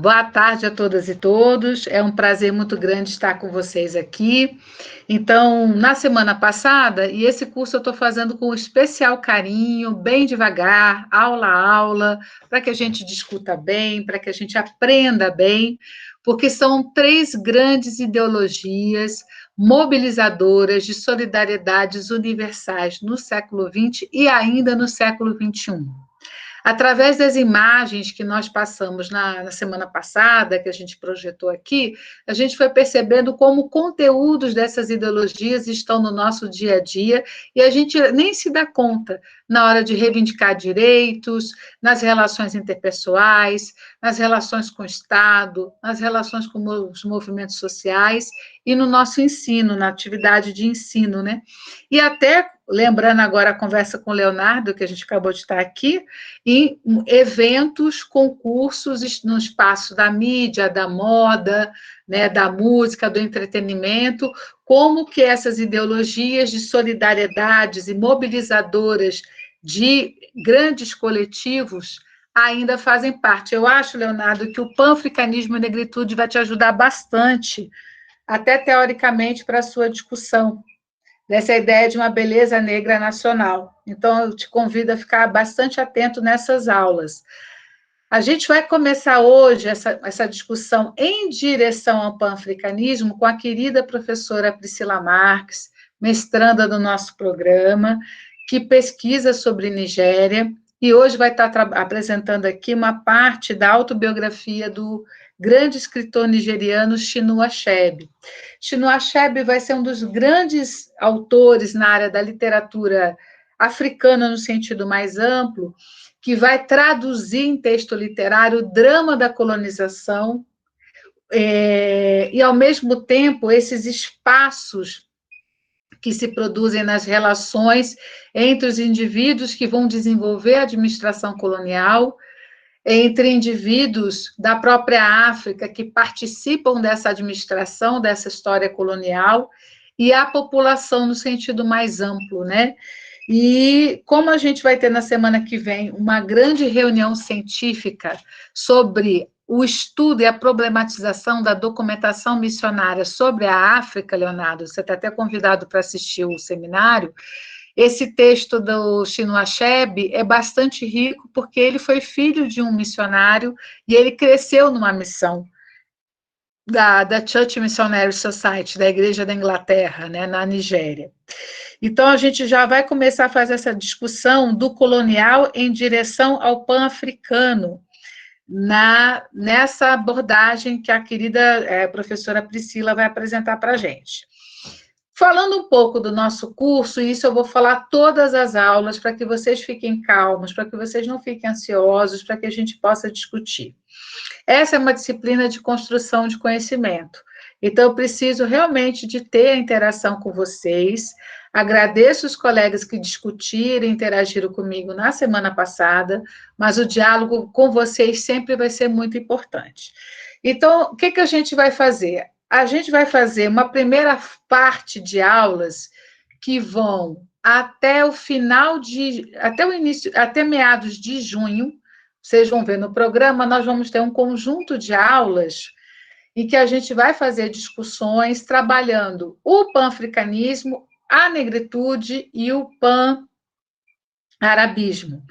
Boa tarde a todas e todos. É um prazer muito grande estar com vocês aqui. Então, na semana passada, e esse curso eu estou fazendo com especial carinho, bem devagar, aula a aula, para que a gente discuta bem, para que a gente aprenda bem, porque são três grandes ideologias mobilizadoras de solidariedades universais no século XX e ainda no século XXI. Através das imagens que nós passamos na semana passada, que a gente projetou aqui, a gente foi percebendo como conteúdos dessas ideologias estão no nosso dia a dia e a gente nem se dá conta na hora de reivindicar direitos, nas relações interpessoais, nas relações com o Estado, nas relações com os movimentos sociais e no nosso ensino, na atividade de ensino, né? E até, lembrando agora a conversa com o Leonardo, que a gente acabou de estar aqui, em eventos, concursos no espaço da mídia, da moda, né, da música, do entretenimento, como que essas ideologias de solidariedades e mobilizadoras de grandes coletivos ainda fazem parte. Eu acho, Leonardo, que o panafricanismo e negritude vai te ajudar bastante, até teoricamente, para a sua discussão dessa ideia de uma beleza negra nacional. Então, eu te convido a ficar bastante atento nessas aulas. A gente vai começar hoje essa discussão em direção ao panafricanismo com a querida professora Priscila Marques, mestranda do nosso programa, que pesquisa sobre Nigéria, e hoje vai estar apresentando aqui uma parte da autobiografia do grande escritor nigeriano Chinua Achebe. Chinua Achebe vai ser um dos grandes autores na área da literatura africana no sentido mais amplo, que vai traduzir em texto literário o drama da colonização e, ao mesmo tempo, esses espaços que se produzem nas relações entre os indivíduos que vão desenvolver a administração colonial, entre indivíduos da própria África que participam dessa administração, dessa história colonial, e a população no sentido mais amplo, né? E como a gente vai ter na semana que vem uma grande reunião científica sobre o estudo e a problematização da documentação missionária sobre a África, Leonardo, você está até convidado para assistir o seminário. Esse texto do Chinua Achebe é bastante rico, porque ele foi filho de um missionário e ele cresceu numa missão da Church Missionary Society, da Igreja da Inglaterra, né, na Nigéria. Então, a gente já vai começar a fazer essa discussão do colonial em direção ao pan-africano, nessa abordagem que a querida professora Priscila vai apresentar para a gente. Falando um pouco do nosso curso, isso eu vou falar todas as aulas, para que vocês fiquem calmos, para que vocês não fiquem ansiosos, para que a gente possa discutir. Essa é uma disciplina de construção de conhecimento. Então, eu preciso realmente de ter a interação com vocês. Agradeço os colegas que discutiram e interagiram comigo na semana passada, mas o diálogo com vocês sempre vai ser muito importante. Então, o que a gente vai fazer? A gente vai fazer uma primeira parte de aulas que vão até o final até o início, até meados de junho. Vocês vão ver no programa, nós vamos ter um conjunto de aulas em que a gente vai fazer discussões trabalhando o panafricanismo, a negritude e o pan-arabismo.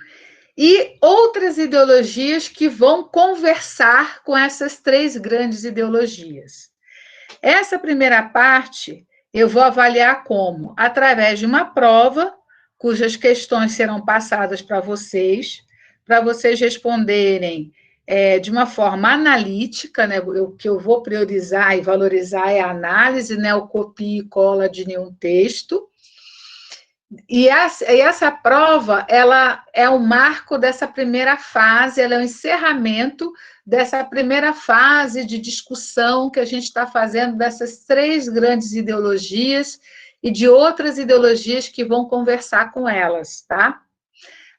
E outras ideologias que vão conversar com essas três grandes ideologias. Essa primeira parte eu vou avaliar como? Através de uma prova, cujas questões serão passadas para vocês responderem de uma forma analítica, né? O que eu vou priorizar e valorizar é a análise, né? O copia e cola de nenhum texto. E essa prova, ela é o marco dessa primeira fase, ela é o encerramento dessa primeira fase de discussão que a gente está fazendo dessas três grandes ideologias e de outras ideologias que vão conversar com elas, tá?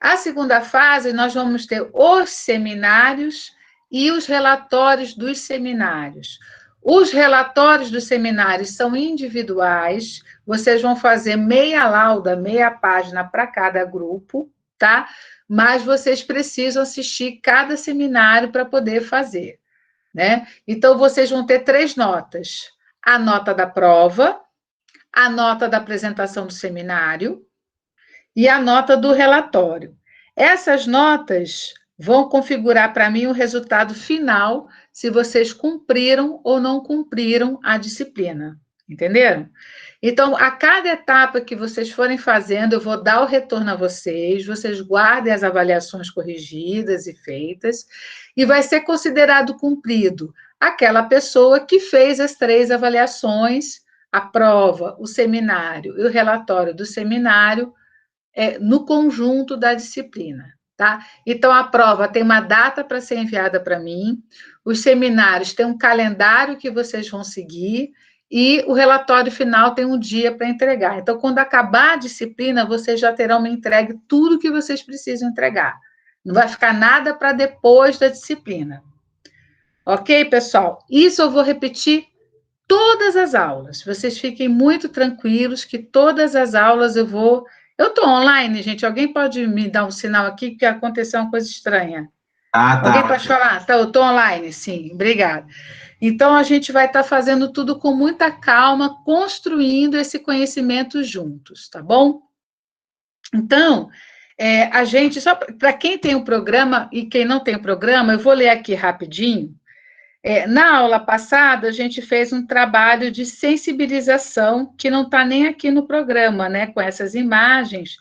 A segunda fase, nós vamos ter os seminários e os relatórios dos seminários. Os relatórios dos seminários são individuais, vocês vão fazer meia lauda, meia página para cada grupo, tá? Mas vocês precisam assistir cada seminário para poder fazer. né? Então, vocês vão ter 3 notas. A nota da prova, a nota da apresentação do seminário e a nota do relatório. Essas notas vão configurar para mim o resultado final, se vocês cumpriram ou não cumpriram a disciplina. Entenderam? Então, a cada etapa que vocês forem fazendo, eu vou dar o retorno a vocês guardem as avaliações corrigidas e feitas, e vai ser considerado cumprido aquela pessoa que fez as 3 avaliações, a prova, o seminário e o relatório do seminário, no conjunto da disciplina, tá? Então, a prova tem uma data para ser enviada para mim, os seminários têm um calendário que vocês vão seguir, e o relatório final tem um dia para entregar. Então, quando acabar a disciplina, vocês já terão me entregue tudo que vocês precisam entregar. Não vai ficar nada para depois da disciplina. Ok, pessoal? Isso eu vou repetir todas as aulas. Vocês fiquem muito tranquilos que todas as aulas eu vou... Eu estou online, gente. Alguém pode me dar um sinal aqui que aconteceu uma coisa estranha? Ah, tá. Alguém pode falar? Tá, eu estou online, sim. Obrigada. Então, a gente vai estar fazendo tudo com muita calma, construindo esse conhecimento juntos, tá bom? Então, a gente, só para quem tem o programa e quem não tem o programa, eu vou ler aqui rapidinho. Na aula passada, a gente fez um trabalho de sensibilização, que não está nem aqui no programa, né, com essas imagens,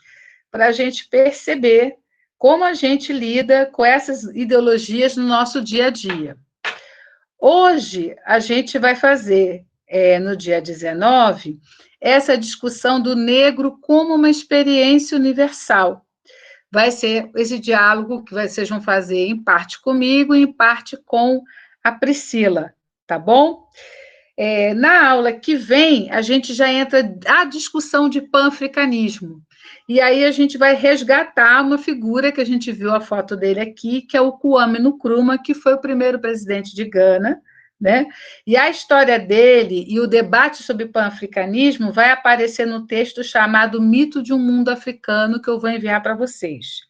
para a gente perceber como a gente lida com essas ideologias no nosso dia a dia. Hoje, a gente vai fazer, no dia 19, essa discussão do negro como uma experiência universal. Vai ser esse diálogo que vocês vão fazer em parte comigo e em parte com a Priscila, tá bom? Na aula que vem, a gente já entra a discussão de panafricanismo. E aí a gente vai resgatar uma figura que a gente viu a foto dele aqui, que é o Kwame Nkrumah, que foi o primeiro presidente de Gana, né? E a história dele e o debate sobre panafricanismo vai aparecer no texto chamado Mito de um Mundo Africano, que eu vou enviar para vocês.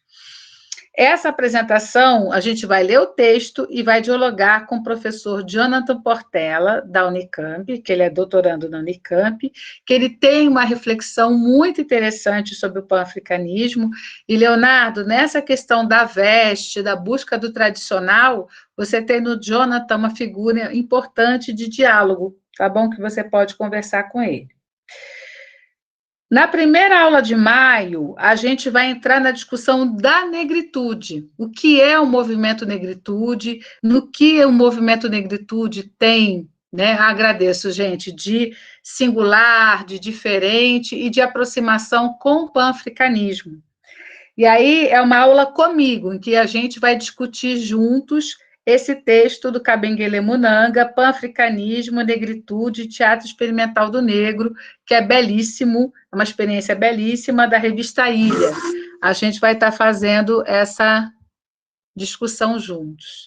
Essa apresentação, a gente vai ler o texto e vai dialogar com o professor Jonathan Portela, da Unicamp, que ele é doutorando na Unicamp, que ele tem uma reflexão muito interessante sobre o panafricanismo. E, Leonardo, nessa questão da veste, da busca do tradicional, você tem no Jonathan uma figura importante de diálogo, tá bom? Que você pode conversar com ele. Na primeira aula de maio, a gente vai entrar na discussão da negritude. O que é o movimento negritude, no que o movimento negritude tem, né? Agradeço, gente, de singular, de diferente e de aproximação com o panafricanismo. E aí é uma aula comigo, em que a gente vai discutir juntos esse texto do Kabengele Munanga, Panafricanismo, Negritude, Teatro Experimental do Negro, que é belíssimo, é uma experiência belíssima, da revista Ilha. A gente vai estar fazendo essa discussão juntos.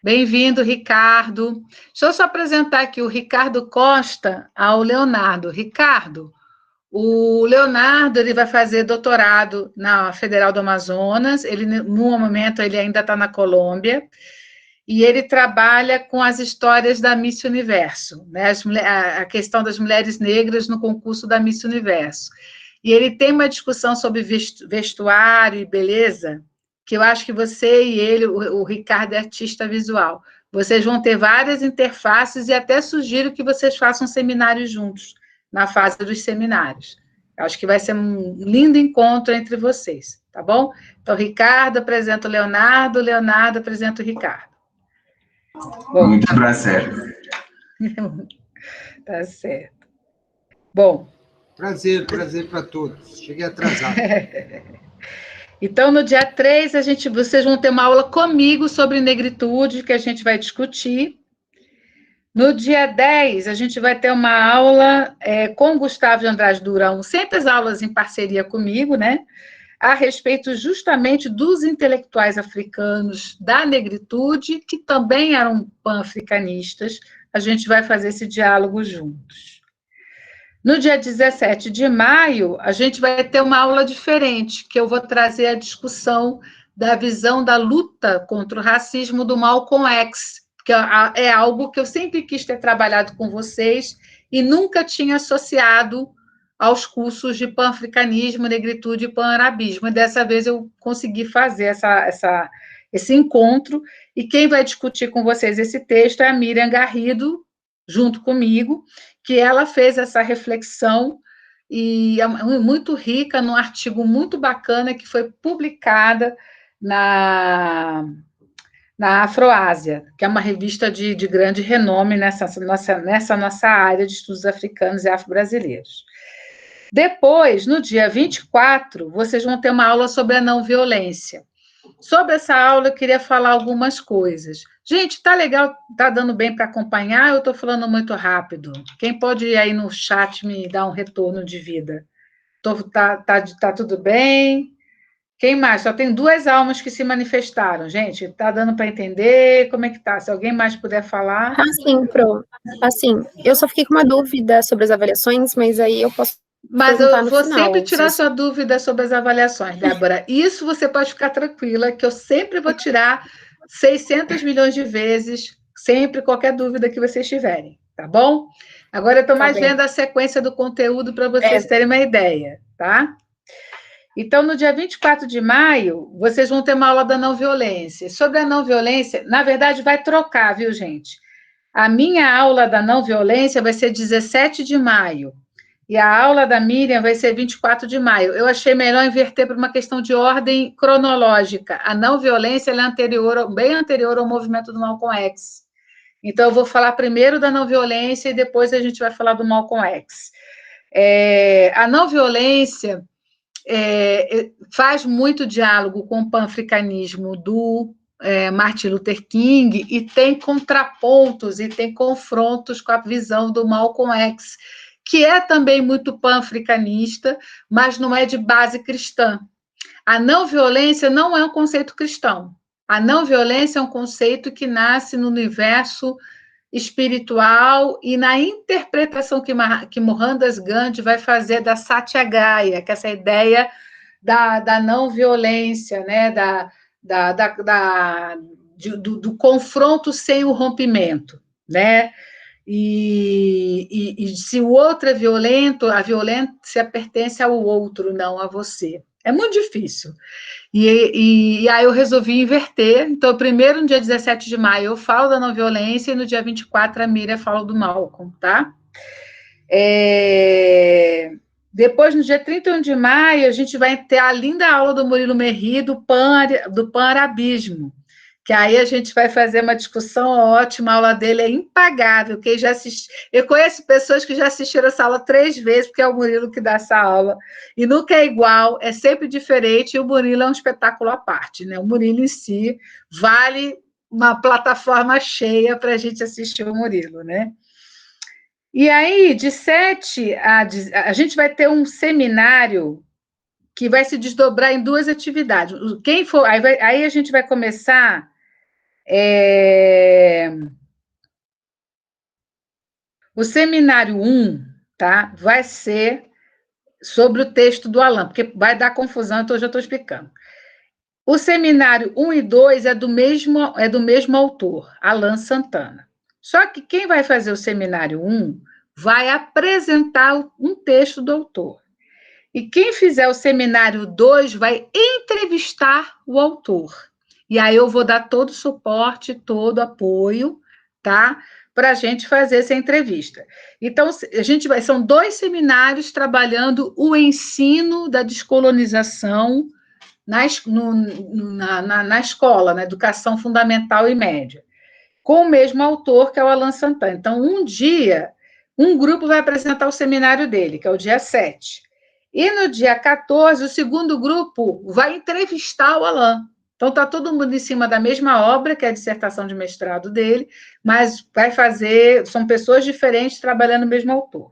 Bem-vindo, Ricardo. Deixa eu só apresentar aqui o Ricardo Costa ao Leonardo. Ricardo, o Leonardo ele vai fazer doutorado na Federal do Amazonas, ele, no momento, ele ainda está na Colômbia, e ele trabalha com as histórias da Miss Universo, né? A questão das mulheres negras no concurso da Miss Universo. E ele tem uma discussão sobre vestuário e beleza, que eu acho que você e ele, o Ricardo é artista visual, vocês vão ter várias interfaces e até sugiro que vocês façam seminários juntos, na fase dos seminários. Eu acho que vai ser um lindo encontro entre vocês, tá bom? Então, Ricardo apresenta o Leonardo, Leonardo apresenta o Ricardo. Bom, muito prazer. Tá certo. Bom. Prazer para todos. Cheguei atrasado. Então, no dia 3, vocês vão ter uma aula comigo sobre negritude, que a gente vai discutir. No dia 10, a gente vai ter uma aula com o Gustavo de Andrade Durão, sempre as aulas em parceria comigo, né? A respeito justamente dos intelectuais africanos da negritude, que também eram pan-africanistas. A gente vai fazer esse diálogo juntos. No dia 17 de maio, a gente vai ter uma aula diferente, que eu vou trazer a discussão da visão da luta contra o racismo do Malcolm X, porque é algo que eu sempre quis ter trabalhado com vocês e nunca tinha associado aos cursos de panafricanismo, negritude e panarabismo. E dessa vez eu consegui fazer esse encontro, e quem vai discutir com vocês esse texto é a Miriam Garrido, junto comigo, que ela fez essa reflexão, e é muito rica, num artigo muito bacana que foi publicada na Afroásia, que é uma revista de grande renome nessa nossa área de estudos africanos e afro-brasileiros. Depois, no dia 24, vocês vão ter uma aula sobre a não violência. Sobre essa aula, eu queria falar algumas coisas. Gente, tá legal, tá dando bem para acompanhar? Eu estou falando muito rápido. Quem pode ir aí no chat me dar um retorno de vida? Tá tudo bem? Quem mais? Só tem 2 almas que se manifestaram, gente. Tá dando para entender? Como é que tá? Se alguém mais puder falar. Sim, Pro. Assim, eu só fiquei com uma dúvida sobre as avaliações, mas aí eu posso. Mas eu vou sempre tirar sua dúvida sobre as avaliações, Débora. Isso você pode ficar tranquila, que eu sempre vou tirar 600 milhões de vezes, sempre, qualquer dúvida que vocês tiverem, tá bom? Agora eu estou mais vendo a sequência do conteúdo para vocês terem uma ideia, tá? Então, no dia 24 de maio, vocês vão ter uma aula da não violência. Sobre a não violência, na verdade, vai trocar, viu, gente? A minha aula da não violência vai ser 17 de maio. E a aula da Miriam vai ser 24 de maio. Eu achei melhor inverter por uma questão de ordem cronológica. A não violência ela é bem anterior ao movimento do Malcolm X. Então, eu vou falar primeiro da não violência e depois a gente vai falar do Malcolm X. A não violência faz muito diálogo com o panafricanismo do Martin Luther King e tem contrapontos e tem confrontos com a visão do Malcolm X, que é também muito panafricanista, mas não é de base cristã. A não violência não é um conceito cristão. A não violência é um conceito que nasce no universo espiritual e na interpretação que Mohandas Gandhi vai fazer da Satyagraya, que é essa ideia da não violência, né? Do confronto sem o rompimento, né? E se o outro é violento, a violência pertence ao outro, não a você. É muito difícil. E aí eu resolvi inverter. Então, primeiro, no dia 17 de maio, eu falo da não violência, e no dia 24, a Miriam fala do Malcolm, tá? Depois, no dia 31 de maio, a gente vai ter a linda aula do Murilo Merri do pan-arabismo, que aí a gente vai fazer uma discussão ótima, a aula dele é impagável, quem já assistiu, eu conheço pessoas que já assistiram essa aula 3 vezes, porque é o Murilo que dá essa aula, e nunca é igual, é sempre diferente, e o Murilo é um espetáculo à parte, né? O Murilo em si vale uma plataforma cheia para a gente assistir o Murilo, né? E aí, de 7 a gente vai ter um seminário que vai se desdobrar em 2 atividades. Quem for, aí a gente vai começar o seminário 1, tá? Vai ser sobre o texto do Alain, porque vai dar confusão, então eu já estou explicando. O seminário 1 e 2 é do mesmo autor, Alain Santana. Só que quem vai fazer o seminário 1 vai apresentar um texto do autor. E quem fizer o seminário 2 vai entrevistar o autor. E aí eu vou dar todo o suporte, todo o apoio, tá? Para a gente fazer essa entrevista. Então, são 2 seminários trabalhando o ensino da descolonização na escola, na educação fundamental e média, com o mesmo autor, que é o Alain Santana. Então, um dia, um grupo vai apresentar o seminário dele, que é o dia 7. E no dia 14, o segundo grupo vai entrevistar o Alain. Então, está todo mundo em cima da mesma obra, que é a dissertação de mestrado dele, mas são pessoas diferentes trabalhando o mesmo autor.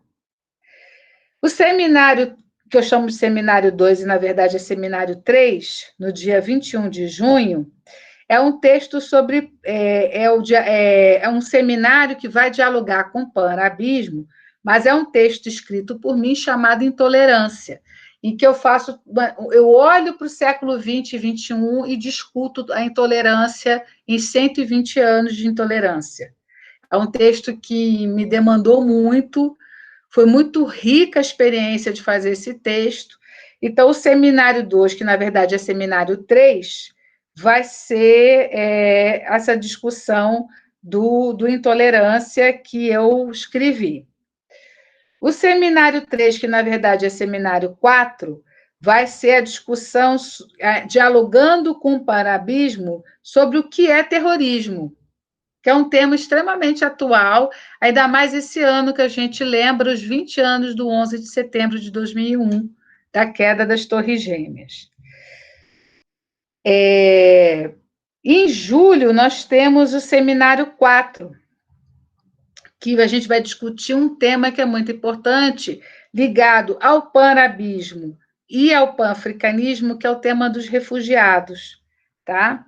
O seminário, que eu chamo de seminário 2, e na verdade é seminário 3, no dia 21 de junho, é um texto sobre... É um seminário que vai dialogar com o pan-arabismo, mas é um texto escrito por mim chamado Intolerância. em que eu olho para o século XX e XXI e discuto a intolerância em 120 anos de intolerância. É um texto que me demandou muito, foi muito rica a experiência de fazer esse texto. Então, o seminário 2, que na verdade é seminário 3, vai ser essa discussão do intolerância que eu escrevi. O seminário 3, que na verdade é seminário 4, vai ser a discussão dialogando com o panarabismo sobre o que é terrorismo, que é um tema extremamente atual, ainda mais esse ano que a gente lembra os 20 anos do 11 de setembro de 2001, da queda das Torres Gêmeas. Em julho, nós temos o seminário 4, que a gente vai discutir um tema que é muito importante, ligado ao panarabismo e ao panafricanismo, que é o tema dos refugiados, tá?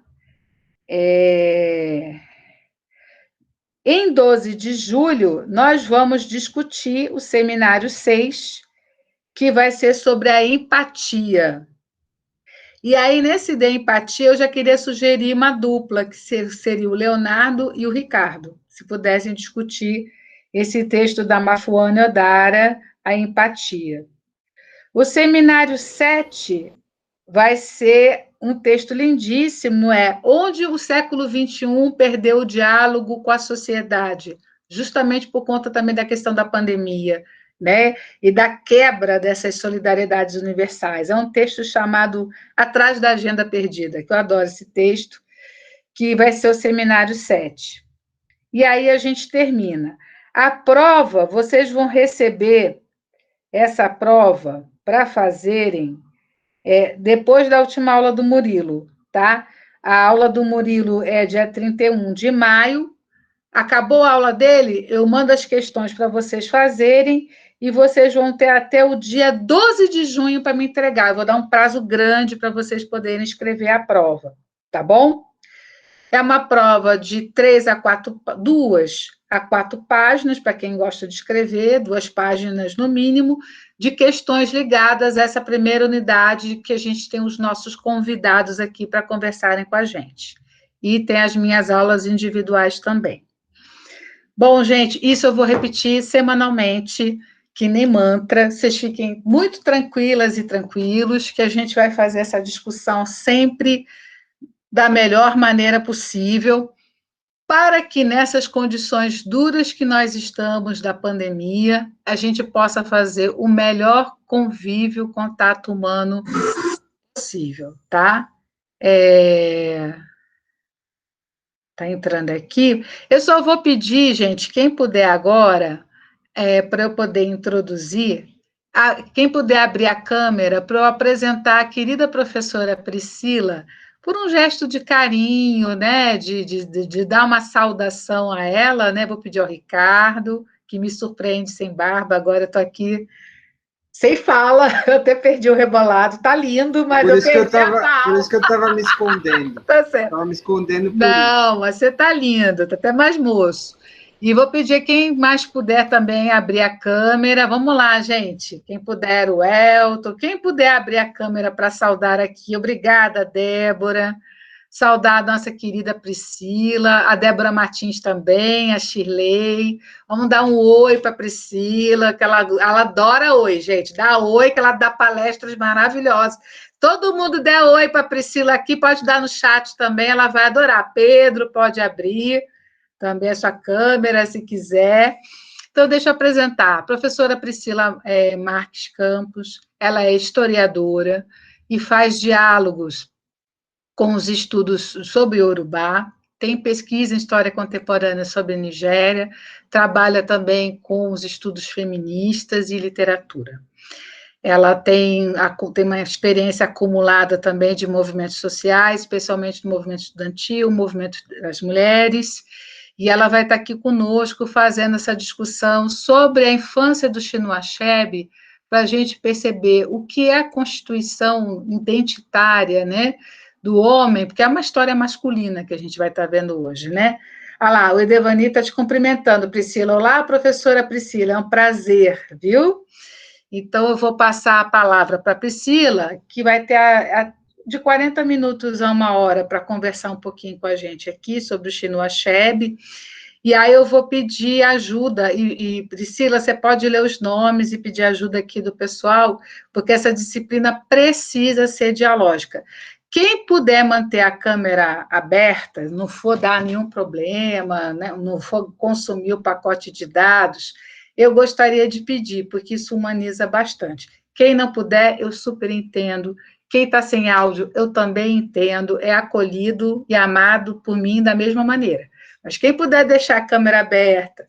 Em 12 de julho, nós vamos discutir o seminário 6, que vai ser sobre a empatia. E aí, nesse de empatia, eu já queria sugerir uma dupla, que seria o Leonardo e o Ricardo, se pudessem discutir esse texto da Mafuane Odara, a empatia. O seminário 7 vai ser um texto lindíssimo, onde o século XXI perdeu o diálogo com a sociedade, justamente por conta também da questão da pandemia, né? E da quebra dessas solidariedades universais. É um texto chamado Atrás da Agenda Perdida, que eu adoro esse texto, que vai ser o seminário 7. E aí a gente termina. A prova, vocês vão receber essa prova para fazerem depois da última aula do Murilo, tá? A aula do Murilo é dia 31 de maio. Acabou a aula dele, eu mando as questões para vocês fazerem e vocês vão ter até o dia 12 de junho para me entregar. Eu vou dar um prazo grande para vocês poderem escrever a prova, tá bom? É uma prova de 2 a 4 páginas, para quem gosta de escrever, 2 páginas no mínimo, de questões ligadas a essa primeira unidade que a gente tem os nossos convidados aqui para conversarem com a gente. E tem as minhas aulas individuais também. Bom, gente, isso eu vou repetir semanalmente, que nem mantra. Vocês fiquem muito tranquilas e tranquilos, que a gente vai fazer essa discussão sempre da melhor maneira possível, para que nessas condições duras que nós estamos da pandemia, a gente possa fazer o melhor convívio, contato humano possível, tá? Tá entrando aqui. Eu só vou pedir, gente, quem puder agora, para eu poder introduzir, quem puder abrir a câmera para eu apresentar a querida professora Priscila, por um gesto de carinho, né, de dar uma saudação a ela, né, vou pedir ao Ricardo, que me surpreende sem barba, agora eu estou aqui sem fala, eu até perdi o rebolado, tá lindo, mas eu perdi a fala. Por isso que eu estava me escondendo. Tá certo. Estava me escondendo por Não, mas você tá lindo, tá até mais moço. E vou pedir quem mais puder também abrir a câmera. Vamos lá, gente. Quem puder, o Elton. Quem puder abrir a câmera para saudar aqui. Obrigada, Débora. Saudar a nossa querida Priscila, a Débora Martins também, a Shirley. Vamos dar um oi para a Priscila, que ela adora oi, gente. Dá oi, que ela dá palestras maravilhosas. Todo mundo der oi para a Priscila aqui, pode dar no chat também, ela vai adorar. Pedro, pode abrir também a sua câmera, se quiser. Então, deixa eu apresentar. A professora Priscila Marques Campos, ela é historiadora e faz diálogos com os estudos sobre Yorubá, tem pesquisa em história contemporânea sobre a Nigéria, trabalha também com os estudos feministas e literatura. Ela tem uma experiência acumulada também de movimentos sociais, especialmente do movimento estudantil, o movimento das mulheres, e ela vai estar aqui conosco fazendo essa discussão sobre a infância do Chinua Achebe, para a gente perceber o que é a constituição identitária, né, do homem, porque é uma história masculina que a gente vai estar vendo hoje, né? Olha lá, o Edevani está te cumprimentando, Priscila. Olá, professora Priscila, é um prazer, viu? Então, eu vou passar a palavra para a Priscila, que vai ter de 40 minutos a 1 hora para conversar um pouquinho com a gente aqui sobre o Chinua Achebe. E aí eu vou pedir ajuda, e Priscila, você pode ler os nomes e pedir ajuda aqui do pessoal, porque essa disciplina precisa ser dialógica. Quem puder manter a câmera aberta, não for dar nenhum problema, né, não for consumir o pacote de dados, eu gostaria de pedir, porque isso humaniza bastante. Quem não puder, eu super entendo. Quem está sem áudio, eu também entendo, é acolhido e amado por mim da mesma maneira. Mas quem puder deixar a câmera aberta,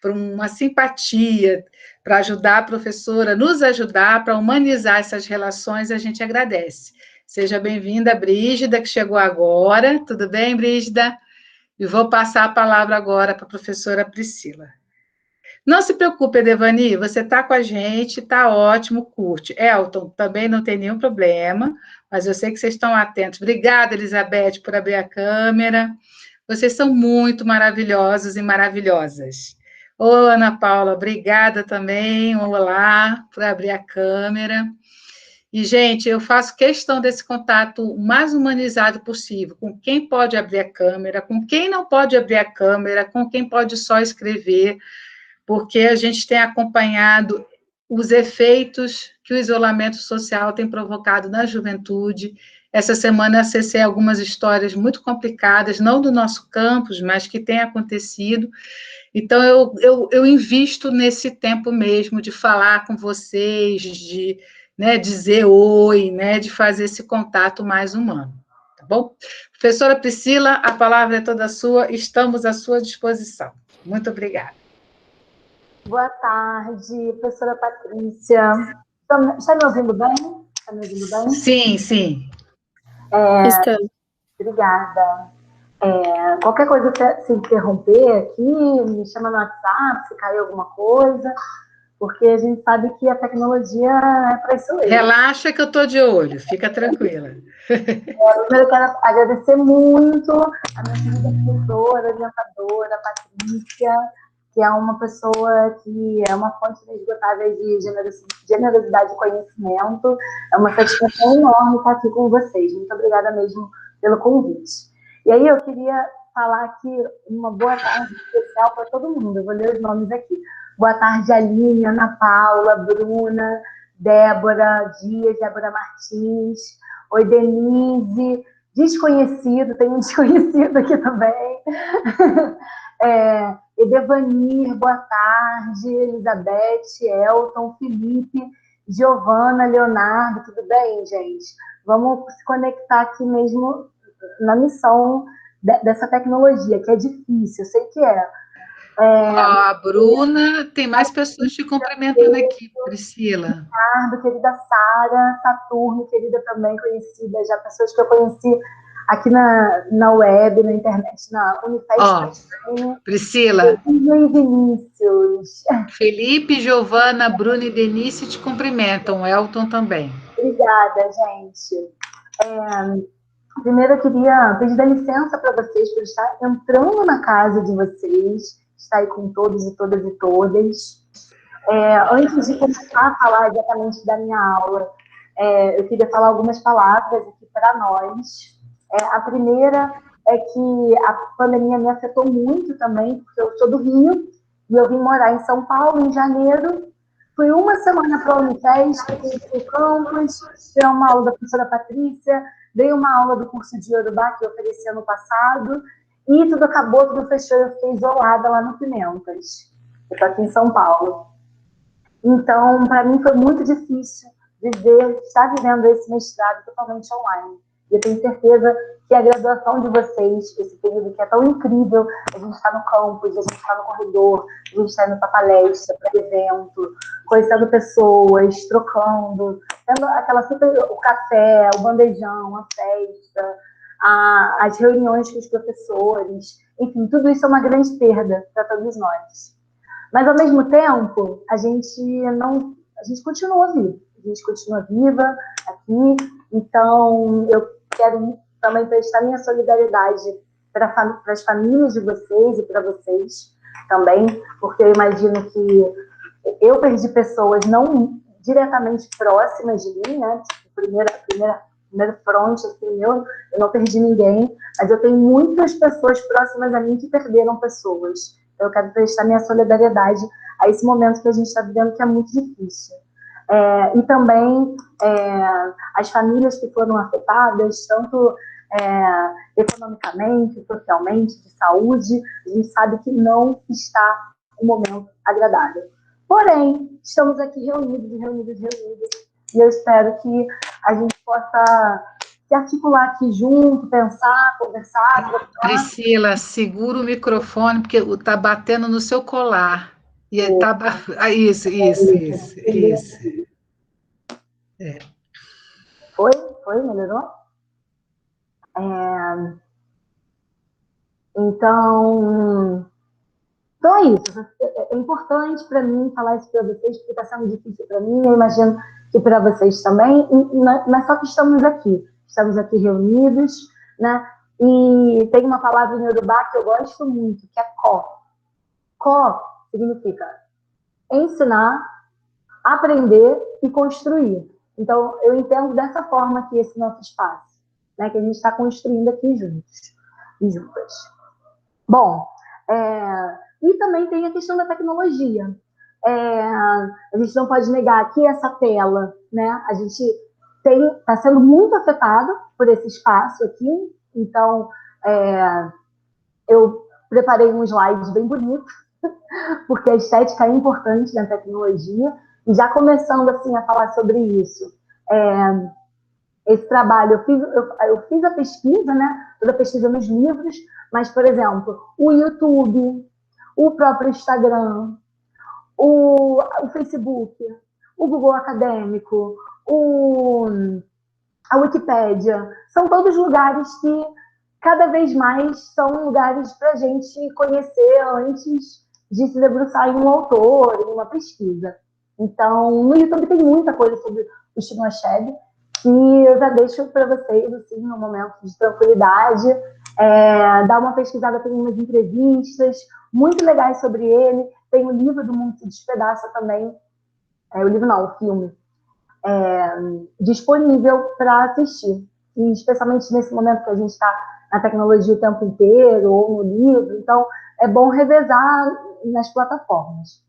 por uma simpatia, para ajudar a professora, nos ajudar, para humanizar essas relações, a gente agradece. Seja bem-vinda, Brígida, que chegou agora. Tudo bem, Brígida? E vou passar a palavra agora para a professora Priscila. Não se preocupe, Devani, você está com a gente, está ótimo, curte. Elton, também não tem nenhum problema, mas eu sei que vocês estão atentos. Obrigada, Elizabeth, por abrir a câmera. Vocês são muito maravilhosos e maravilhosas. Ô, Ana Paula, obrigada também. Olá, por abrir a câmera. E, gente, eu faço questão desse contato o mais humanizado possível, com quem pode abrir a câmera, com quem não pode abrir a câmera, com quem pode só escrever, porque a gente tem acompanhado os efeitos que o isolamento social tem provocado na juventude. Essa semana acessei algumas histórias muito complicadas, não do nosso campus, mas que têm acontecido. Então, eu invisto nesse tempo mesmo de falar com vocês, de, né, dizer oi, né, de fazer esse contato mais humano. Tá bom? Professora Priscila, a palavra é toda sua, estamos à sua disposição. Muito obrigada. Boa tarde, professora Patrícia. Está me ouvindo bem? Está me ouvindo bem? Sim, sim. Obrigada. Qualquer coisa, se interromper aqui, me chama no WhatsApp, se cair alguma coisa, porque a gente sabe que a tecnologia é para isso mesmo. Relaxa que eu estou de olho, fica tranquila. Eu quero agradecer muito a minha querida professora, orientadora, Patrícia, que é uma pessoa que é uma fonte inesgotável de generosidade e conhecimento. É uma satisfação enorme estar aqui com vocês. Muito obrigada mesmo pelo convite. E aí eu queria falar aqui uma boa tarde especial para todo mundo. Eu vou ler os nomes aqui. Boa tarde, Aline, Ana Paula, Bruna, Débora Dias, Débora Martins. Oi, Denise. Desconhecido, tem um desconhecido aqui também. Edevanir, boa tarde, Elizabeth, Elton, Felipe, Giovana, Leonardo, tudo bem, gente? Vamos se conectar aqui mesmo na missão dessa tecnologia, que é difícil, eu sei que é. A Bruna, tem mais pessoas te cumprimentando aqui, Priscila. Leonardo, querida Sara, Saturno, querida também conhecida, já pessoas que eu conheci aqui na web, na internet, na Unifest. Priscila. E Vinícius. Felipe, Giovana, Bruna e Denise te cumprimentam, Elton também. Obrigada, gente. Primeiro eu queria pedir licença para vocês por estar entrando na casa de vocês, estar aí com todos e todas e todas. Antes de começar a falar exatamente da minha aula, eu queria falar algumas palavras aqui para nós. A primeira é que a pandemia me afetou muito também, porque eu sou do Rio, e eu vim morar em São Paulo em janeiro. Fui uma semana para a Unifest, conheci o campus, dei uma aula da professora Patrícia, dei uma aula do curso de Yorubá que eu ofereci ano passado, e tudo acabou, tudo fechou, eu fiquei isolada lá no Pimentas. Eu estou aqui em São Paulo. Então, para mim foi muito difícil estar vivendo esse mestrado totalmente online. E eu tenho certeza que a graduação de vocês, esse período que é tão incrível, a gente está no campus, a gente está no corredor, a gente está indo para palestra, para evento, conhecendo pessoas, trocando, tendo aquela o café, o bandejão, a festa, as reuniões com os professores, enfim, tudo isso é uma grande perda para todos nós. Mas, ao mesmo tempo, a gente continua vivo. A gente continua viva aqui. Então, eu quero também prestar minha solidariedade para as famílias de vocês e para vocês também, porque eu imagino que eu perdi pessoas não diretamente próximas de mim, né? Tipo, primeiro front, assim, eu não perdi ninguém, mas eu tenho muitas pessoas próximas a mim que perderam pessoas. Eu quero prestar minha solidariedade a esse momento que a gente está vivendo, que é muito difícil. E também as famílias que foram afetadas, tanto economicamente, socialmente, de saúde, a gente sabe que não está um momento agradável. Porém, estamos aqui reunidos, e eu espero que a gente possa se articular aqui junto, pensar, conversar. Priscila, segura o microfone, porque está batendo no seu colar. E tá... Isso. Foi? Melhorou? Então é isso. É importante para mim falar isso para vocês, porque está sendo difícil para mim, eu imagino que para vocês também, mas só que estamos aqui reunidos, né? E tem uma palavra em Yorubá que eu gosto muito, que é ko. Ko significa ensinar, aprender e construir. Então, eu entendo dessa forma aqui esse nosso espaço, né? Que a gente está construindo aqui juntos e juntas. Bom, e também tem a questão da tecnologia. A gente não pode negar que essa tela, né? A gente está sendo muito afetado por esse espaço aqui. Então, eu preparei um slide bem bonito, porque a estética é importante na tecnologia. E já começando assim a falar sobre isso, esse trabalho, eu fiz a pesquisa, né? Toda a pesquisa nos livros, mas, por exemplo, o YouTube, o próprio Instagram, o Facebook, o Google Acadêmico, a Wikipédia, são todos lugares que cada vez mais são lugares para a gente conhecer antes de se debruçar em um autor, em uma pesquisa. Então, no YouTube tem muita coisa sobre o Chinua Achebe, que eu já deixo para vocês, assim, no momento de tranquilidade, dar uma pesquisada, tem umas entrevistas muito legais sobre ele, tem o livro do Mundo se Despedaça também, o livro não, o filme, disponível para assistir, e especialmente nesse momento que a gente está na tecnologia o tempo inteiro, ou no livro, então é bom revezar nas plataformas.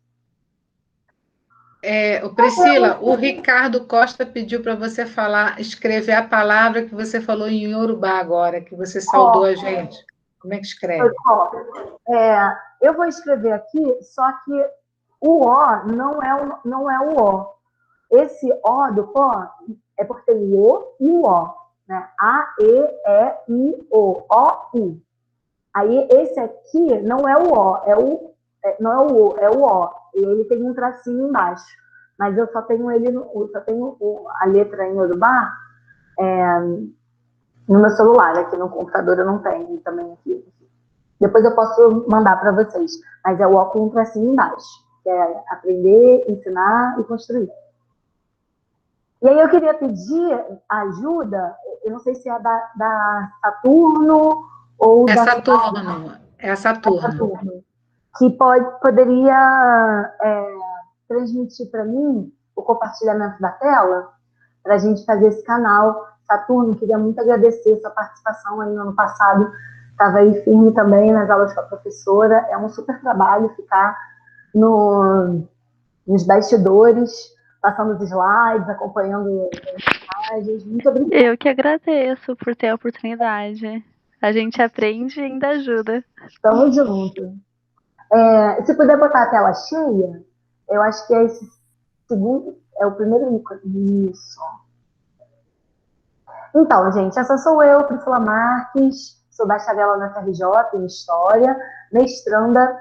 Priscila, o Ricardo Costa pediu para você escrever a palavra que você falou em Yorubá agora, que você saudou a gente. Como é que escreve? Eu vou escrever aqui, só que o O não é o O. Esse O do pó é porque tem o O e o O, né? A, E, I, O, U. Aí esse aqui não é o O, não é o O, é o O. E ele tem um tracinho embaixo. Mas eu só tenho a letra em Yorubá no meu celular. Aqui no computador eu não tenho também aqui. Depois eu posso mandar para vocês. Mas é o O com um tracinho embaixo. Que é aprender, ensinar e construir. E aí eu queria pedir ajuda, eu não sei se é da Saturno ou da Saturno. É a Saturno. Que poderia transmitir para mim o compartilhamento da tela, para a gente fazer esse canal. Saturno, queria muito agradecer sua participação aí no ano passado, estava aí firme também nas aulas com a professora, é um super trabalho ficar nos bastidores, passando os slides, acompanhando as imagens. Muito obrigada. Eu que agradeço por ter a oportunidade. A gente aprende e ainda ajuda. Estamos juntos. Se puder botar a tela cheia, eu acho que é esse segundo, é o primeiro ícone. Isso. Então, gente, essa sou eu, Priscila Marques, sou bacharela na FRJ em História, mestranda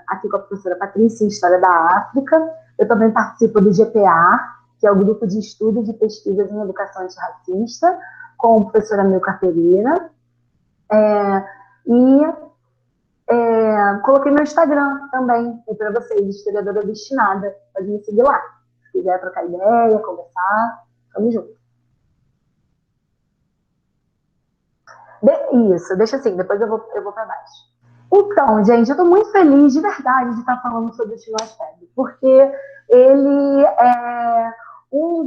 aqui com a professora Patrícia em História da África. Eu também participo do GPA, que é o Grupo de Estudo de Pesquisas em Educação Antirracista, com a professora Milka Pereira. Coloquei meu Instagram também, para vocês, historiadora destinada, pode me seguir lá. Se quiser trocar ideia, conversar, tamo junto. Isso, deixa assim, depois eu vou para baixo. Então, gente, eu estou muito feliz de verdade de estar falando sobre o Chinua Achebe, porque ele é um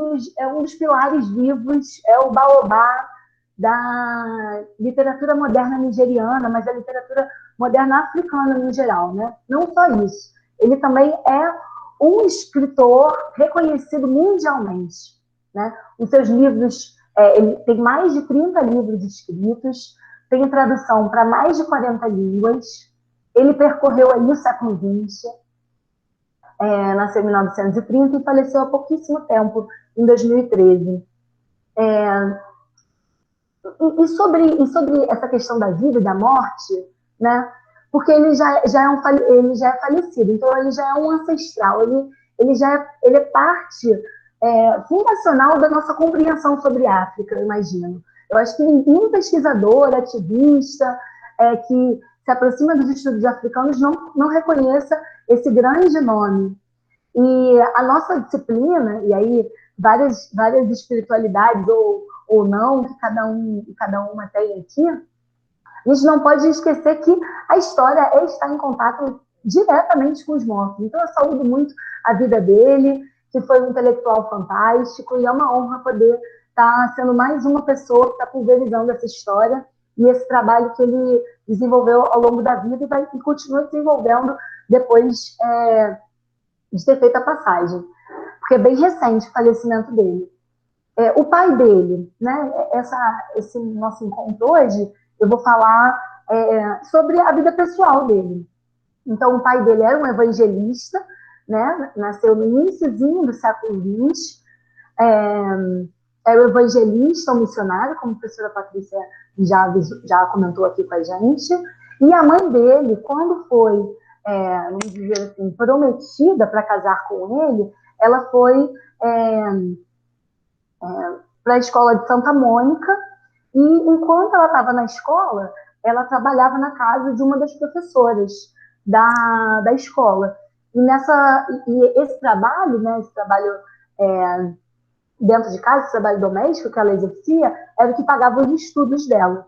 dos pilares vivos, é o baobá da literatura moderna nigeriana, mas da literatura moderna africana no geral, né? Não só isso, ele também é um escritor reconhecido mundialmente, né? Os seus livros, ele tem mais de 30 livros escritos, tem tradução para mais de 40 línguas, ele percorreu aí o século XX, nasceu em 1930 e faleceu há pouquíssimo tempo, em 2013. E sobre essa questão da vida e da morte, né? Porque ele já é falecido, então ele já é um ancestral, ele é parte fundacional da nossa compreensão sobre a África, eu imagino. Eu acho que nenhum pesquisador, ativista, que se aproxima dos estudos africanos não reconheça esse grande nome. E a nossa disciplina, e aí várias espiritualidades ou não, que cada uma tem aqui, a gente não pode esquecer que a história está em contato diretamente com os mortos. Então eu saúdo muito a vida dele, que foi um intelectual fantástico, e é uma honra poder estar sendo mais uma pessoa que está pulverizando essa história e esse trabalho que ele desenvolveu ao longo da vida e continua desenvolvendo depois de ter feito a passagem. Porque é bem recente o falecimento dele. O pai dele, né? Esse nosso encontro hoje, eu vou falar sobre a vida pessoal dele. Então, o pai dele era um evangelista, né? Nasceu no iníciozinho do século XX, era um evangelista, um missionário, como a professora Patrícia já comentou aqui com a gente. E a mãe dele, quando foi, vamos dizer assim, prometida para casar com ele, ela foi para a escola de Santa Mônica, e enquanto ela estava na escola, ela trabalhava na casa de uma das professoras da escola. E esse trabalho, né, dentro de casa, esse trabalho doméstico que ela exercia, era o que pagava os estudos dela,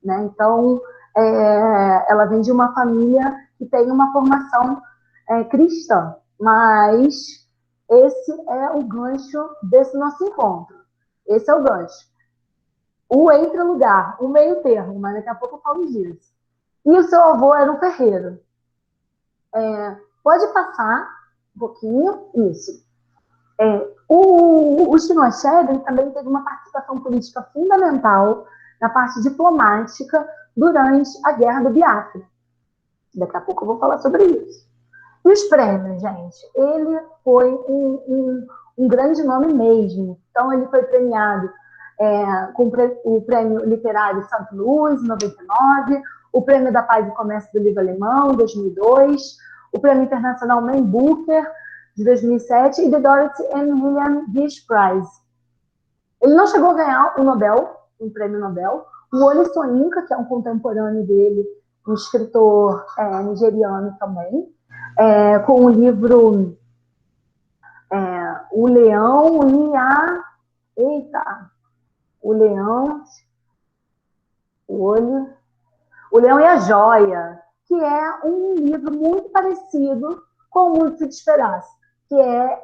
né? Então, ela vem de uma família que tem uma formação cristã, mas esse é o gancho desse nosso encontro. Esse é o gancho. O entre-lugar, o meio termo, mas daqui a pouco eu falo disso. E o seu avô era um ferreiro. Pode passar um pouquinho, isso. O Chinua Achebe também teve uma participação política fundamental na parte diplomática durante a Guerra do Biafra. Daqui a pouco eu vou falar sobre isso. E os prêmios, gente? Ele foi um grande nome mesmo. Então, ele foi premiado com o Prêmio Literário Santo Luís, em 99, o Prêmio da Paz e Comércio do Livro Alemão, em 2002, o Prêmio Internacional Man Booker, de 2007, e The Dorothy and William Gish Prize. Ele não chegou a ganhar um prêmio Nobel. O Wole Soyinka, que é um contemporâneo dele, um escritor nigeriano também, com o livro O Leão e a... O Leão e a Joia, que é um livro muito parecido com O Mundo Se Te Esperasse, que é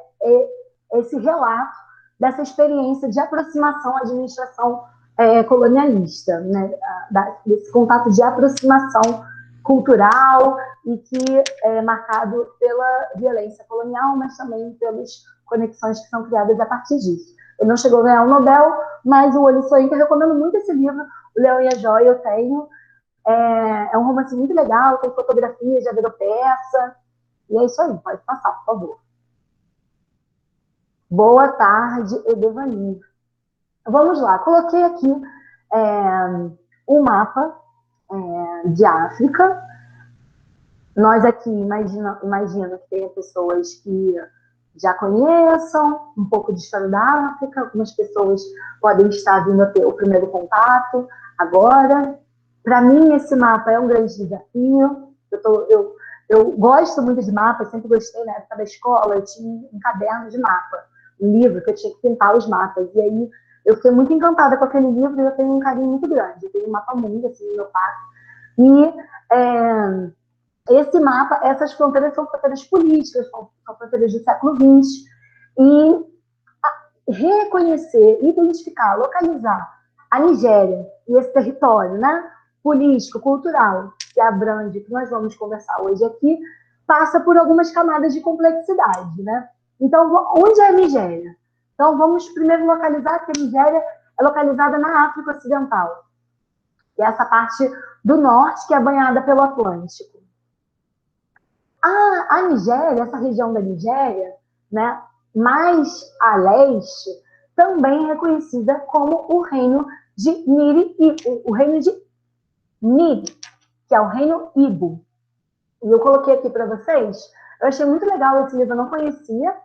esse relato dessa experiência de aproximação à administração colonialista, né? Desse contato de aproximação cultural e que é marcado pela violência colonial, mas também pelas conexões que são criadas a partir disso. Ele não chegou a ganhar o Nobel, mas o Wole Soyinka, eu recomendo muito esse livro, O Leão e a Joia, eu tenho. É um romance muito legal, tem fotografia, já virou peça. E é isso aí, pode passar, por favor. Boa tarde, Edevani. Vamos lá, coloquei aqui um mapa de África. Nós aqui, imagino que tenha pessoas que já conheçam um pouco de história da África, algumas pessoas podem estar vindo a ter o primeiro contato agora. Para mim, esse mapa é um grande desafio. Eu gosto muito de mapas, sempre gostei. Na época da escola, eu tinha um caderno de mapa, um livro que eu tinha que pintar os mapas. E aí, eu fiquei muito encantada com aquele livro e eu tenho um carinho muito grande. Eu tenho um mapa mundo, assim, no meu quarto. E esse mapa, essas fronteiras são fronteiras políticas, são fronteiras do século XX, e reconhecer, identificar, localizar a Nigéria e esse território, né, político, cultural, que abrange, que nós vamos conversar hoje aqui, passa por algumas camadas de complexidade, né? Então, onde é a Nigéria? Então, vamos primeiro localizar que a Nigéria é localizada na África Ocidental, que é essa parte do norte que é banhada pelo Atlântico. A Nigéria, essa região da Nigéria, né, mais a leste, também é reconhecida como o reino de o reino de Nib, que é o reino Ibo. E eu coloquei aqui para vocês, eu achei muito legal esse livro, eu não conhecia,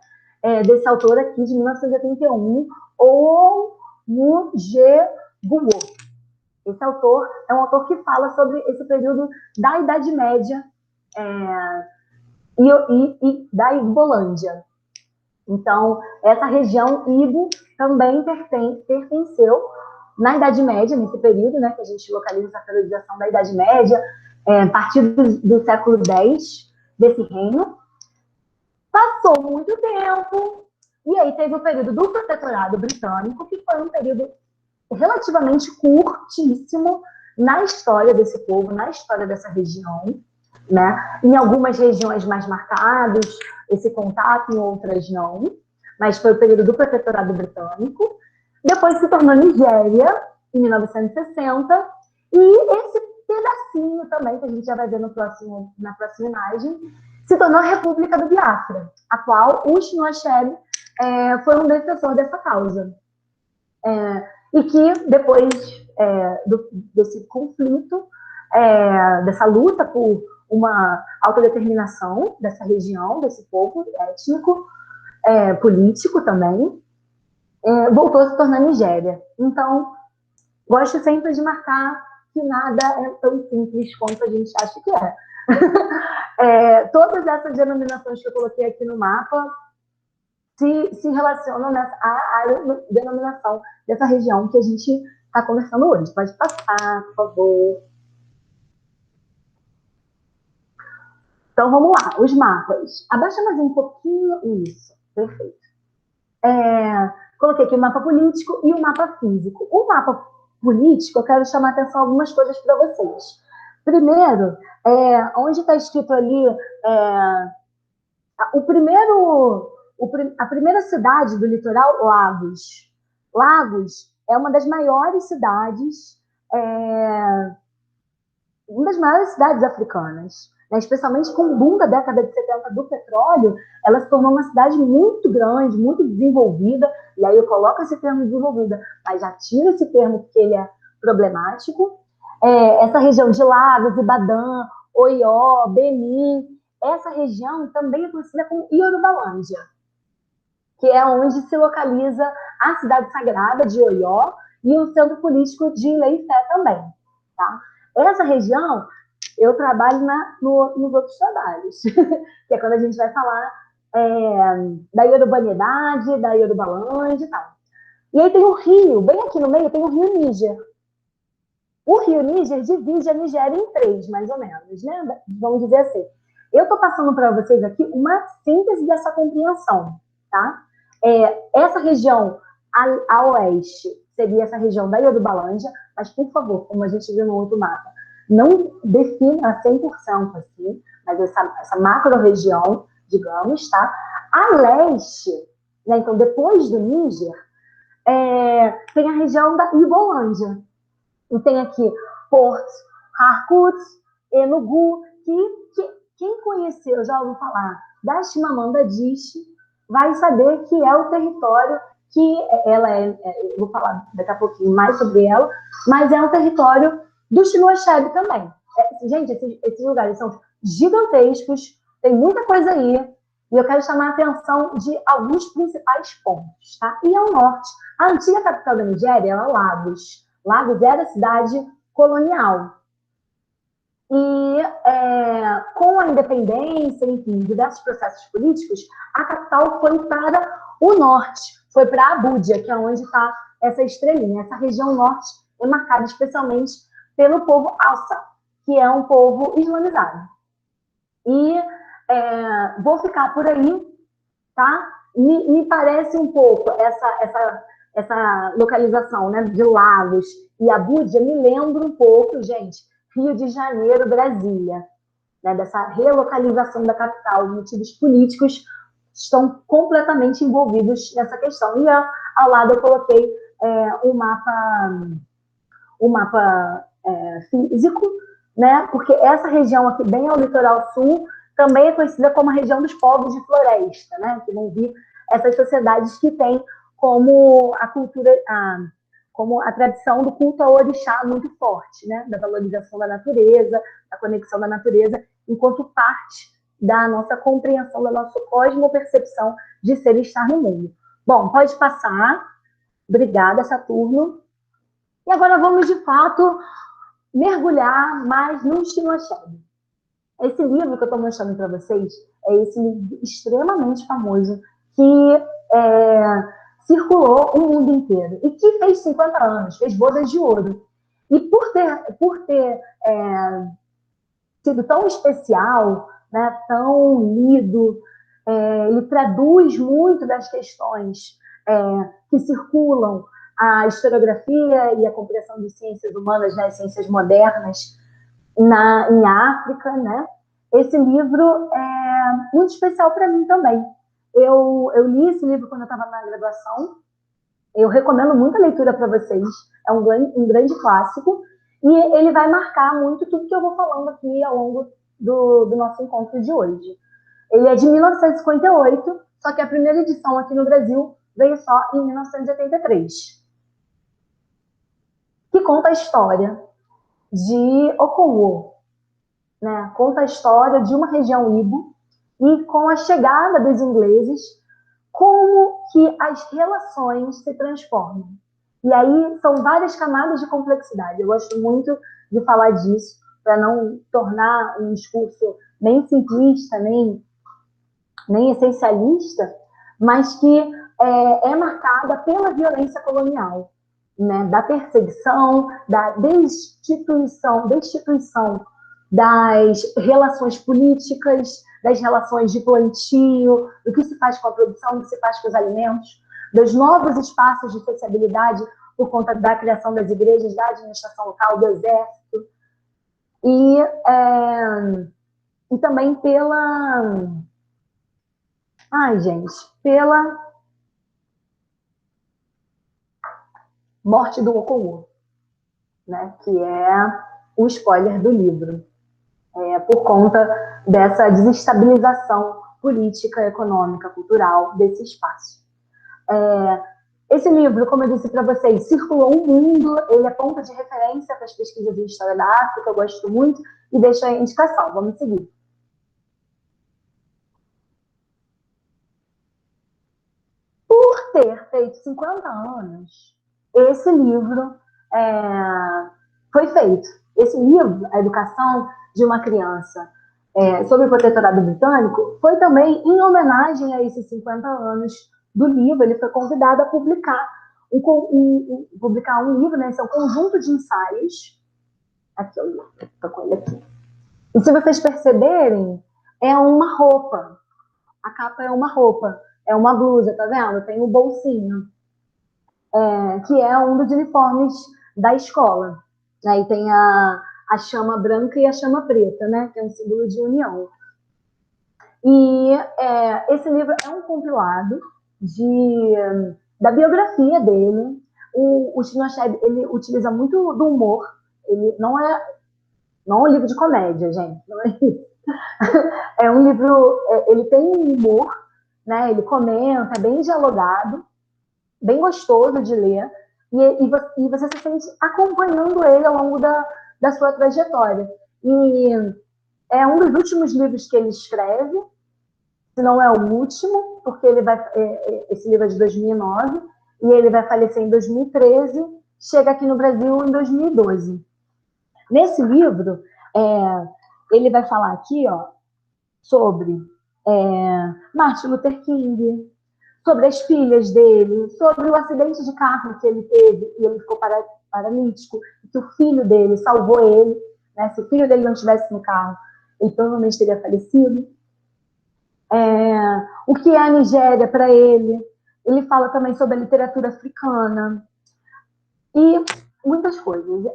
desse autor aqui, de 1981, o Mujeguwo. Esse autor é um autor que fala sobre esse período da Idade Média e da Ibolândia. Então, essa região Ibo também pertenceu na Idade Média, nesse período, né, que a gente localiza essa periodização da Idade Média, a partir do século X, desse reino. Passou muito tempo, e aí teve o período do Protetorado Britânico, que foi um período relativamente curtíssimo na história desse povo, na história dessa região, né? Em algumas regiões mais marcadas, esse contato, em outras não, mas foi o período do Protetorado Britânico. Depois se tornou Nigéria, em 1960, e esse pedacinho também, que a gente já vai ver na próxima imagem, se tornou a República do Biafra, a qual o Chinua Achebe foi um defensor dessa causa. E que depois desse conflito, dessa luta por uma autodeterminação dessa região, desse povo étnico, político também, voltou a se tornar Nigéria. Então, gosto sempre de marcar que nada é tão simples quanto a gente acha que é. Todas essas denominações que eu coloquei aqui no mapa se relacionam à denominação dessa região que a gente está conversando hoje. Pode passar, por favor. Então, vamos lá, os mapas. Abaixa mais um pouquinho. Isso, perfeito. Coloquei aqui o mapa político e o mapa físico. O mapa político, eu quero chamar a atenção a algumas coisas para vocês. Primeiro, onde está escrito ali, a primeira cidade do litoral, Lagos. Lagos é uma das maiores cidades, africanas, né? Especialmente com o boom da década de 70 do petróleo, ela se tornou uma cidade muito grande, muito desenvolvida, e aí eu coloco esse termo desenvolvida, mas já tiro esse termo porque ele é problemático. Essa região de Lagos, Ibadan, Oió, Benin, essa região também é conhecida como Yorubalândia, que é onde se localiza a cidade sagrada de Oió e o centro político de Ilé-Ifé também. Tá? Essa região, eu trabalho nos outros trabalhos, que é quando a gente vai falar da Yorubanidade, da Yorubalândia e tal. E aí tem o rio, bem aqui no meio tem o rio Níger. O rio Níger divide a Nigéria em 3, mais ou menos, né? Vamos dizer assim. Eu estou passando para vocês aqui uma síntese dessa compreensão, tá? Essa região a oeste seria essa região da Yorubalândia, mas, por favor, como a gente viu no outro mapa, não defina 100% assim, mas essa macro-região, digamos, tá? A leste, né, então, depois do Níger, tem a região da Ibolândia. E tem aqui Port Harcourt, Enugu, que quem conheceu, já ouviu falar da Chimamanda Adichie, vai saber que é o território que ela eu vou falar daqui a pouquinho mais sobre ela, mas é um território do Chinua Achebe também. Gente, esses lugares são gigantescos, tem muita coisa aí, e eu quero chamar a atenção de alguns principais pontos, tá? E ao norte, a antiga capital da Nigéria era Lagos. Lagos era a cidade colonial. E com a independência, enfim, diversos processos políticos, a capital foi para o norte, foi para Abuja, que é onde está essa estrelinha. Essa região norte é marcada especialmente pelo povo Hausa, que é um povo islamizado. E vou ficar por aí, tá? Me parece um pouco essa localização, né, de Lagos e Abuja, me lembra um pouco, gente, Rio de Janeiro, Brasília, né, dessa relocalização da capital. Os motivos políticos estão completamente envolvidos nessa questão. E ao lado eu coloquei um mapa físico, né, porque essa região aqui, bem ao litoral sul, também é conhecida como a região dos povos de floresta, né, que vão vir essas sociedades que têm como a cultura, como a tradição do culto ao orixá muito forte, né, da valorização da natureza, da conexão da natureza, enquanto parte da nossa compreensão, da nossa cosmopercepção de ser e estar no mundo. Bom, pode passar. Obrigada, Saturno. E agora vamos, de fato, mergulhar mais no Shinwashad. Esse livro que eu estou mostrando para vocês é esse livro extremamente famoso que circulou o mundo inteiro e que fez 50 anos, fez bodas de ouro. E por ter sido tão especial, né, tão lido, ele traduz muito das questões que circulam a historiografia e a compreensão de ciências humanas, né, ciências modernas em África, né? Esse livro é muito especial para mim também. Eu li esse livro quando eu estava na graduação. Eu recomendo muito a leitura para vocês. É um grande clássico. E ele vai marcar muito tudo que eu vou falando aqui ao longo do nosso encontro de hoje. Ele é de 1958, só que a primeira edição aqui no Brasil veio só em 1983. Que conta a história de Okowo, né? Conta a história de uma região Igbo e com a chegada dos ingleses, como que as relações se transformam. E aí são várias camadas de complexidade. Eu gosto muito de falar disso, para não tornar um discurso nem simplista, nem essencialista, mas que é marcada pela violência colonial, né? Da perseguição, da destituição das relações políticas, das relações de plantio, do que se faz com a produção, do que se faz com os alimentos, dos novos espaços de sociabilidade por conta da criação das igrejas, da administração local, do exército, e também pela morte do Okowo, né, que é o spoiler do livro, por conta dessa desestabilização política, econômica, cultural desse espaço. Esse livro, como eu disse para vocês, circulou o mundo, ele é ponto de referência para as pesquisas de história da África, eu gosto muito, e deixo a indicação. Vamos seguir. Por ter feito 50 anos, esse livro foi feito. Esse livro, A Educação de uma Criança sob o Protetorado Britânico, foi também em homenagem a esses 50 anos do livro. Ele foi convidado a publicar um livro, né? Esse é um conjunto de ensaios. Aqui, eu estou com ele aqui. E se vocês perceberem, é uma roupa. A capa é uma roupa. É uma blusa, tá vendo? Tem um bolsinho. Que é um dos uniformes da escola. Aí tem a chama branca e a chama preta, né? Que é um símbolo de união. E esse livro é um compilado da biografia dele. O Shinwashad, ele utiliza muito do humor. Ele não é um livro de comédia, gente. Não é isso. É um livro... ele tem um humor, né? Ele comenta, é bem dialogado, bem gostoso de ler. E você se sente acompanhando ele ao longo da sua trajetória. E é um dos últimos livros que ele escreve, se não é o último, porque esse livro é de 2009, e ele vai falecer em 2013, chega aqui no Brasil em 2012. Nesse livro, ele vai falar aqui, ó, sobre Martin Luther King, sobre as filhas dele, sobre o acidente de carro que ele teve, e ele ficou paralítico, que o filho dele salvou ele, né? Se o filho dele não estivesse no carro, ele provavelmente teria falecido. O que é a Nigéria para ele? Ele fala também sobre a literatura africana e muitas coisas.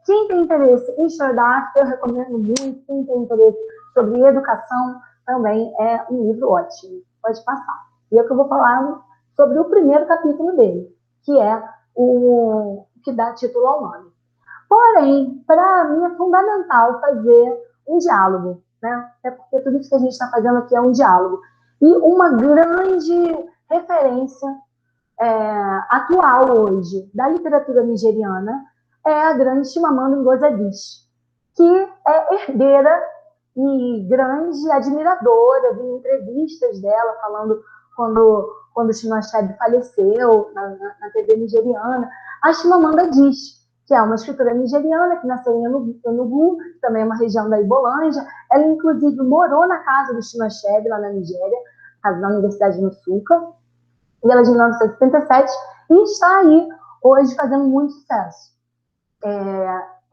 Quem tem interesse em história da África, eu recomendo muito. Quem tem interesse sobre educação, também é um livro ótimo. Pode passar. E é que eu vou falar sobre o primeiro capítulo dele, que é o que dá título ao nome. Porém, para mim é fundamental fazer um diálogo, né? Até porque tudo isso que a gente está fazendo aqui é um diálogo. E uma grande referência atual hoje da literatura nigeriana é a grande Chimamanda Ngozi Adichie, que é herdeira e grande admiradora de entrevistas dela, falando quando o Chinua Achebe faleceu na TV nigeriana. A Chimamanda Adichie, que é uma escritora nigeriana que nasceu em Enugu, que também é uma região da Ibolândia. Ela, inclusive, morou na casa do Chinua Achebe, lá na Nigéria, casa da Universidade de Nsukka, e ela é de 1977, e está aí hoje fazendo muito sucesso.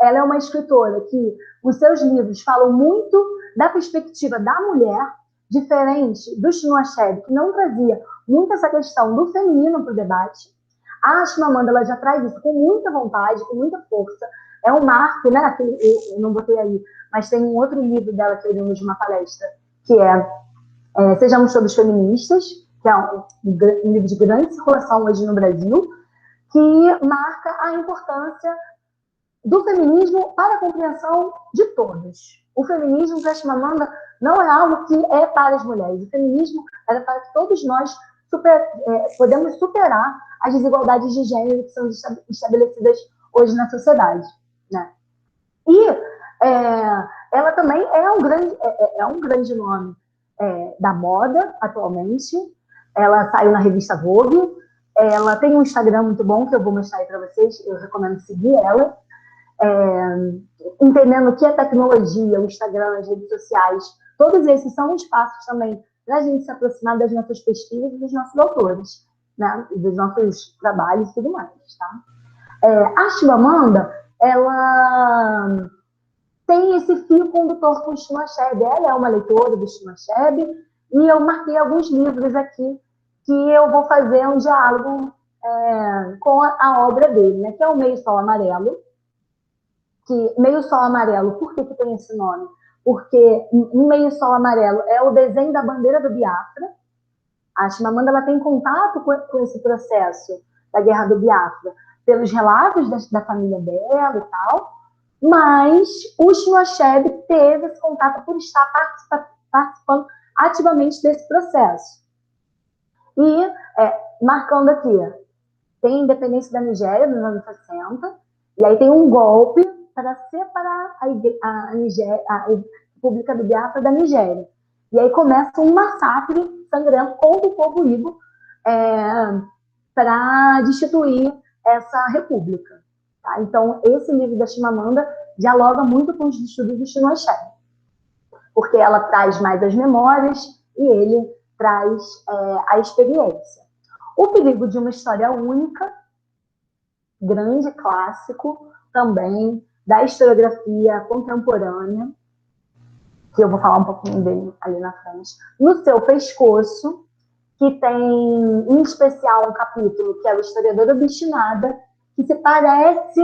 Ela é uma escritora que os seus livros falam muito da perspectiva da mulher, diferente do Chinua Achebe, que não trazia muito essa questão do feminino para o debate. A Chimamanda, ela já traz isso com muita vontade, com muita força. É um marco, né? Eu não botei aí, mas tem um outro livro dela que eu li de uma palestra, que Sejamos Todos Feministas, que é um livro de grande circulação hoje no Brasil, que marca a importância do feminismo para a compreensão de todos. O feminismo para a Chimamanda não é algo que é para as mulheres. O feminismo é para que todos nós podemos superar as desigualdades de gênero que são estabelecidas hoje na sociedade, né? E ela também é um grande nome da moda atualmente. Ela saiu na revista Vogue. Ela tem um Instagram muito bom que eu vou mostrar aí para vocês. Eu recomendo seguir ela. Entendendo o que é tecnologia, o Instagram, as redes sociais, todos esses são espaços também para a gente se aproximar das nossas pesquisas e dos nossos autores, né? E dos nossos trabalhos e tudo mais, tá? A Chimamanda, ela tem esse fio condutor com o Chinua Achebe. Ela é uma leitora do Chinua Achebe e eu marquei alguns livros aqui que eu vou fazer um diálogo com a obra dele, né? Que é o Meio Sol Amarelo. Que Meio Sol Amarelo, por que tem esse nome? Porque no Meio Sol Amarelo é o desenho da bandeira do Biafra. A Chimamanda, ela tem contato com esse processo da Guerra do Biafra pelos relatos da família dela e tal, mas o Chinua Achebe teve esse contato por estar participando ativamente desse processo. E, marcando aqui, tem a independência da Nigéria nos anos 60, e aí tem um golpe para separar a República do Biafra da Nigéria. E aí começa um massacre sangrento contra o povo Igbo para destituir essa república. Tá? Então, esse livro da Chimamanda dialoga muito com os estudos do Chinua Achebe, porque ela traz mais as memórias e ele traz a experiência. O Perigo de uma História Única, grande clássico também da historiografia contemporânea, que eu vou falar um pouquinho dele ali na frente. No Seu Pescoço, que tem, em especial, um capítulo que é o Historiador Obstinada, que se parece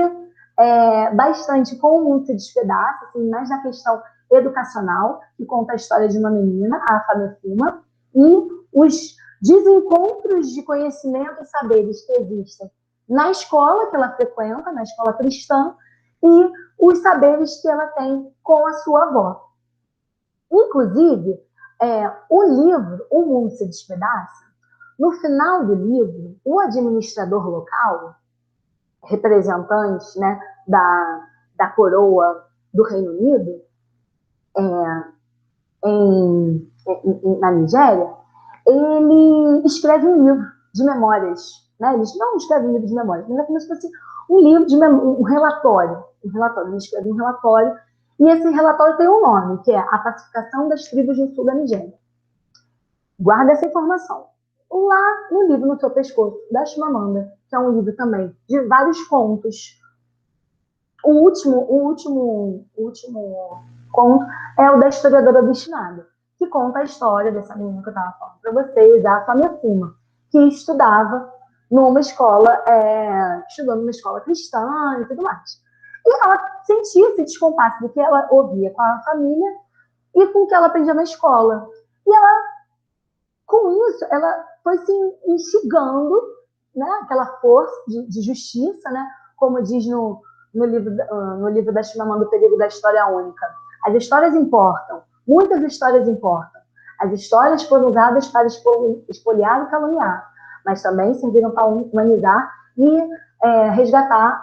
bastante com O Mundo Se Despedaça, assim, mais na questão educacional, que conta a história de uma menina, a Famefuma, e os desencontros de conhecimento e saberes que existem na escola que ela frequenta, na escola cristã, e os saberes que ela tem com a sua avó. Inclusive, o livro O Mundo Se Despedaça, no final do livro, o administrador local, representante, né, da coroa do Reino Unido, na Nigéria, ele escreve um livro de memórias. Né? Ele não escreve um livro de memórias, mas é como se fosse um livro de um relatório. Ele escreve um relatório, e esse relatório tem um nome, que é A Pacificação das Tribos do Sul da Nigéria. Guarda essa informação. Lá no livro No Seu Pescoço, da Chimamanda, que é um livro também de vários contos. O último conto é o da historiadora obstinada, que conta a história dessa menina que eu estava falando para vocês, a Famefuma, que estudava numa escola, estudando numa escola cristã e tudo mais. E ela sentia esse descompasso do que ela ouvia com a família e com o que ela aprendia na escola. E ela, com isso, ela foi se instigando, né, aquela força de justiça, né, como diz no livro da Chimamanda, O Perigo da História Única. As histórias importam, muitas histórias importam. As histórias foram usadas para espoliar e caluniar, mas também serviram para humanizar e resgatar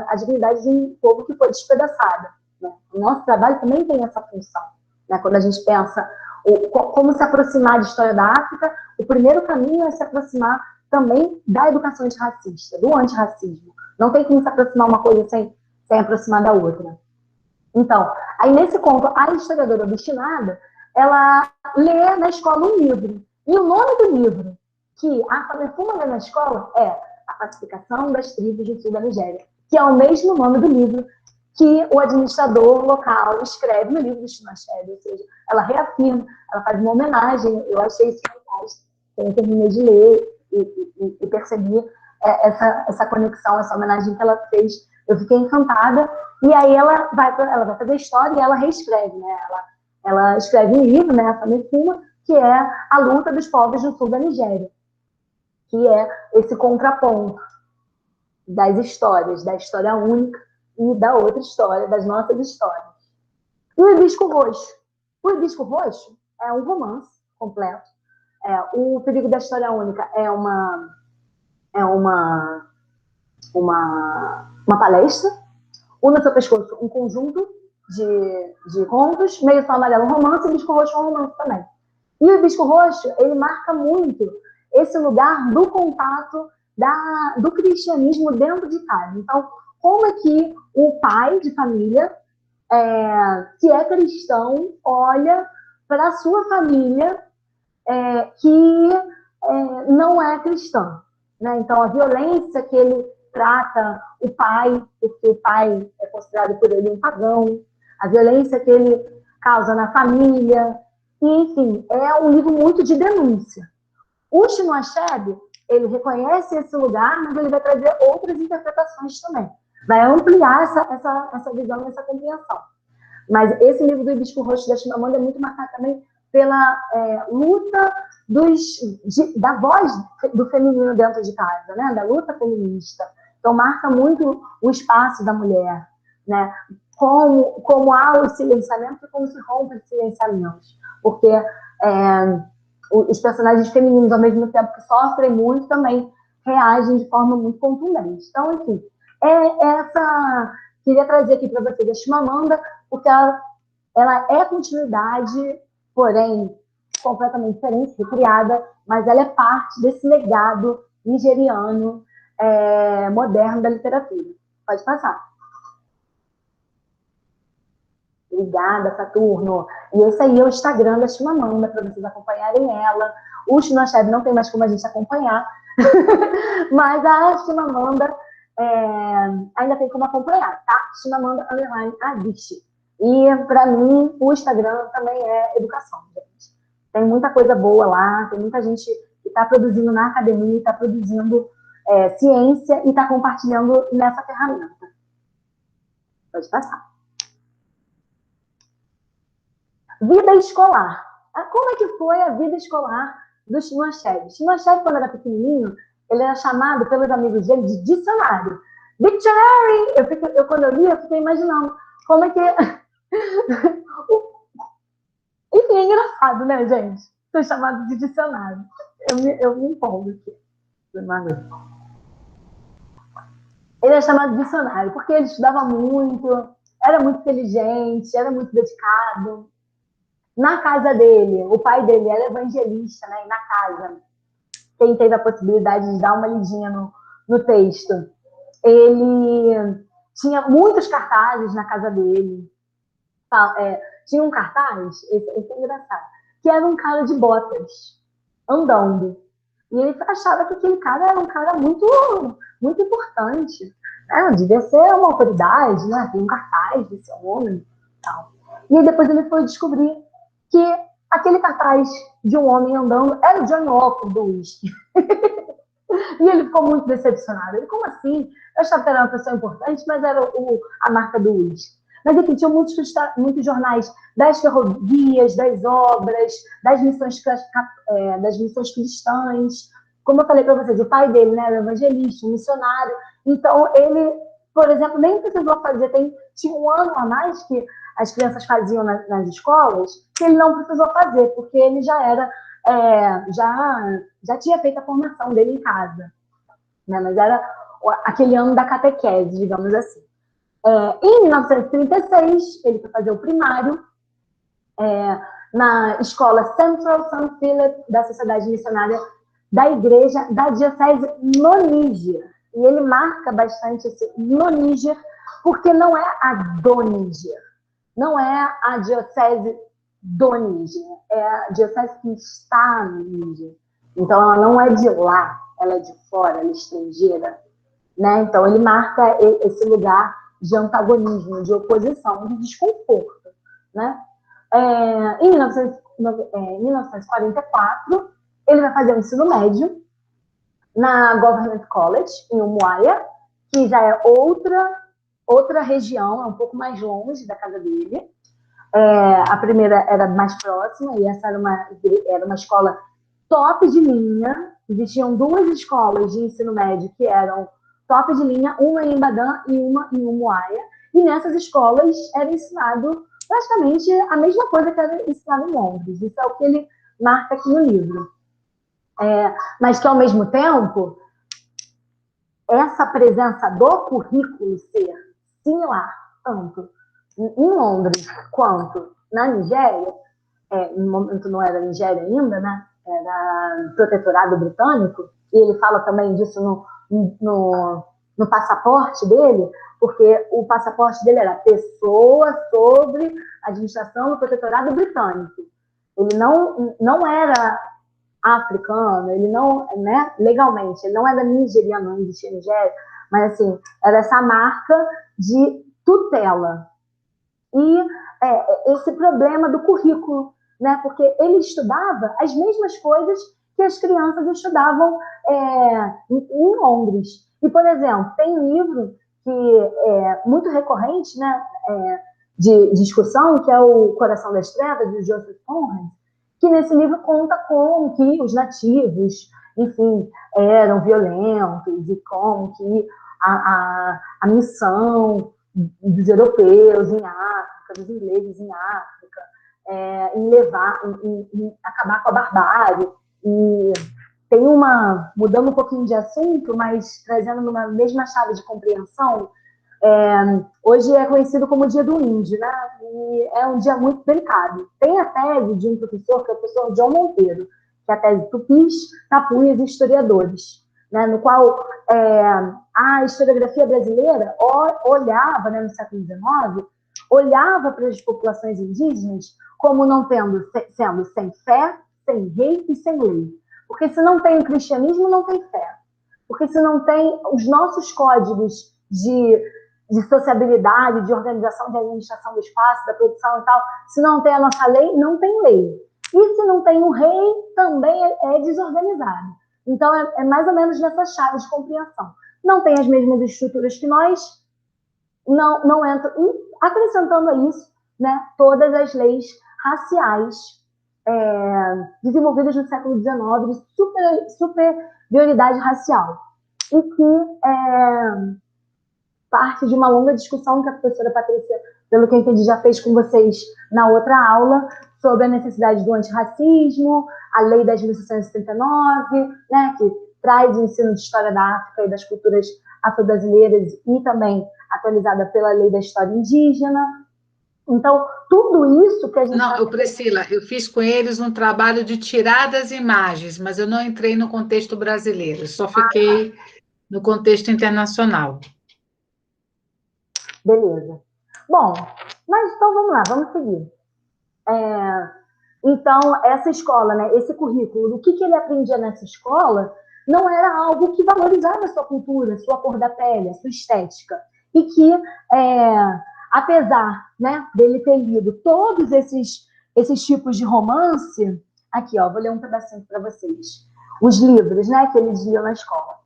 a dignidade de um povo que foi despedaçado. Né? O nosso trabalho também tem essa função. Né? Quando a gente pensa como se aproximar da história da África, o primeiro caminho é se aproximar também da educação antirracista, do antirracismo. Não tem como se aproximar uma coisa sem aproximar da outra. Então, aí nesse conto, a historiadora obstinada, ela lê na escola um livro. E o nome do livro que a Famefuma lê na escola é A Pacificação das Tribos do Sul da Nigéria, que é o mesmo nome do livro que o administrador local escreve no livro do Chinua Achebe. Ou seja, ela reafirma, ela faz uma homenagem. Eu achei isso fantástico. Eu terminei de ler e percebi essa conexão, essa homenagem que ela fez. Eu fiquei encantada. E aí ela vai fazer a história e ela reescreve, né? Ela escreve um livro, né, a Famefuma, que é a luta dos povos do sul da Nigéria, que é esse contraponto das histórias, da história única e da outra história, das nossas histórias. E o Hibisco Roxo? O Hibisco Roxo é um romance completo. O Perigo da História Única é uma palestra. O No Seu Pescoço, um conjunto de contos, Meio Sol Amarelo, um romance, e Hibisco Roxo, um romance também. E o Hibisco Roxo, ele marca muito esse lugar do contato do cristianismo dentro de casa. Então, como é que o pai de família, que é cristão, olha para a sua família que não é cristã, né? Então, a violência que ele trata o pai, porque o pai é considerado por ele um pagão, a violência que ele causa na família, e, enfim, é um livro muito de denúncia. O Chinua Achebe, ele reconhece esse lugar, mas ele vai trazer outras interpretações também. Vai ampliar essa visão, essa compreensão. Mas esse livro do Hibisco Roxo da Chimamanda é muito marcado também pela luta da voz do feminino dentro de casa, né? Da luta feminista. Então, marca muito o espaço da mulher, né? Como há o silenciamento e como se rompe os silenciamentos. Porque os personagens femininos, ao mesmo tempo que sofrem muito, também reagem de forma muito contundente. Então, enfim, queria trazer aqui para vocês a Chimamanda, porque ela é continuidade, porém completamente diferente, recriada, mas ela é parte desse legado nigeriano moderno da literatura. Pode passar. Obrigada, Saturno. E esse aí é o Instagram da Chimamanda, para vocês acompanharem ela. O Chinua Achebe não tem mais como a gente acompanhar, mas a Chimamanda ainda tem como acompanhar, tá? Chimamanda _Adichie. E, para mim, o Instagram também é educação, gente. Tem muita coisa boa lá, tem muita gente que está produzindo na academia, está produzindo ciência e está compartilhando nessa ferramenta. Pode passar. Vida escolar. Como é que foi a vida escolar do Chinua Achebe? Chinua Achebe, quando era pequenininho, ele era chamado pelos amigos dele de dicionário. Dictionary! Quando eu li, eu fiquei imaginando como é que... Enfim, é engraçado, né, gente? Ser chamado de dicionário. Eu me empolgo aqui. Ele é chamado de dicionário porque ele estudava muito, era muito inteligente, era muito dedicado. Na casa dele, o pai dele era evangelista, né? E na casa, quem teve a possibilidade de dar uma lidinha no texto, ele tinha muitos cartazes na casa dele. Tinha um cartaz, esse é engraçado, que era um cara de botas, andando. E ele achava que aquele cara era um cara muito, muito importante. Devia ser uma autoridade, né? Tem um cartaz desse homem e tal. E aí depois ele foi descobrir que aquele cartaz de um homem andando era o Johnny Walker do whisky. E ele ficou muito decepcionado. Ele, como assim? Eu achava que era uma pessoa importante, mas era a marca do whisky. Mas, enfim, tinha muitos jornais das ferrovias, das obras, das missões cristãs. Como eu falei para vocês, o pai dele, né, era evangelista, um missionário. Então, ele, por exemplo, nem precisou fazer. Tinha um ano a mais que as crianças faziam nas escolas, que ele não precisou fazer, porque ele já era... já tinha feito a formação dele em casa, né? Mas era aquele ano da catequese, digamos assim. Em 1936, ele foi fazer o primário na escola Central St. Philip da Sociedade Missionária da Igreja da Diocese no Níger. E ele marca bastante esse no Níger, porque não é a do Níger, não é a Diocese do Níger, é a diocese que está no Níger. Então, ela não é de lá, ela é de fora, ela é estrangeira. Né? Então, ele marca esse lugar de antagonismo, de oposição, de desconforto. Né? Em 1944, ele vai fazer o ensino médio na Government College, em Umuahia, que já é outra região, é um pouco mais longe da casa dele. A primeira era mais próxima, e essa era uma escola top de linha. Existiam duas escolas de ensino médio que eram top de linha, uma em Ibadan e uma em Umuahia, e nessas escolas era ensinado praticamente a mesma coisa que era ensinado em Londres. Isso é o que ele marca aqui no livro. Mas que, ao mesmo tempo, essa presença do currículo ser similar, tanto em Londres quanto na Nigéria, no momento não era Nigéria ainda, né? Era protetorado britânico, e ele fala também disso no passaporte dele, porque o passaporte dele era pessoa sobre administração do protetorado britânico. Ele não era africano, ele não, né, legalmente, ele não era nigeriano, não existia Nigéria, mas assim, era essa marca de tutela. E esse problema do currículo, né? Porque ele estudava as mesmas coisas que as crianças estudavam em Londres. E, por exemplo, tem um livro que é muito recorrente, né, de discussão, que é o Coração das Trevas, de Joseph Conrad, que nesse livro conta como que os nativos, enfim, eram violentos, e como que a missão dos europeus em África, dos ingleses em África, em acabar com a barbárie. E tem mudando um pouquinho de assunto, mas trazendo numa mesma chave de compreensão, hoje é conhecido como o Dia do Índio, né? E é um dia muito delicado. Tem a tese de um professor, que é o professor John Monteiro, que é a tese Tupis, Tapuias e Historiadores, né? No qual a historiografia brasileira olhava, né, no século XIX, olhava para as populações indígenas como não sendo sem fé, sem rei e sem lei. Porque se não tem o cristianismo, não tem fé. Porque se não tem os nossos códigos de sociabilidade, de organização, de administração do espaço, da produção e tal, se não tem a nossa lei, não tem lei. E se não tem um rei, também é desorganizado. Então, é mais ou menos nessa chave de compreensão. Não tem as mesmas estruturas que nós, não entra. E acrescentando a isso, né, todas as leis raciais desenvolvidas no século XIX, de superioridade racial. E que parte de uma longa discussão que a professora Patrícia, pelo que eu entendi, já fez com vocês na outra aula, sobre a necessidade do antirracismo, a Lei 10.679, né, que traz o ensino de história da África e das culturas afro-brasileiras, e também atualizada pela Lei da História Indígena. Então, tudo isso que a gente... Não, Priscila, eu fiz com eles um trabalho de tirar das imagens, mas eu não entrei no contexto brasileiro, só fiquei no contexto internacional. Beleza. Bom, mas então vamos lá, vamos seguir. Então, essa escola, né, esse currículo, o que ele aprendia nessa escola, não era algo que valorizava a sua cultura, a sua cor da pele, a sua estética. E que apesar, né, dele ter lido todos esses tipos de romance, aqui, ó, vou ler um pedacinho para vocês. Os livros, né, que eles liam na escola.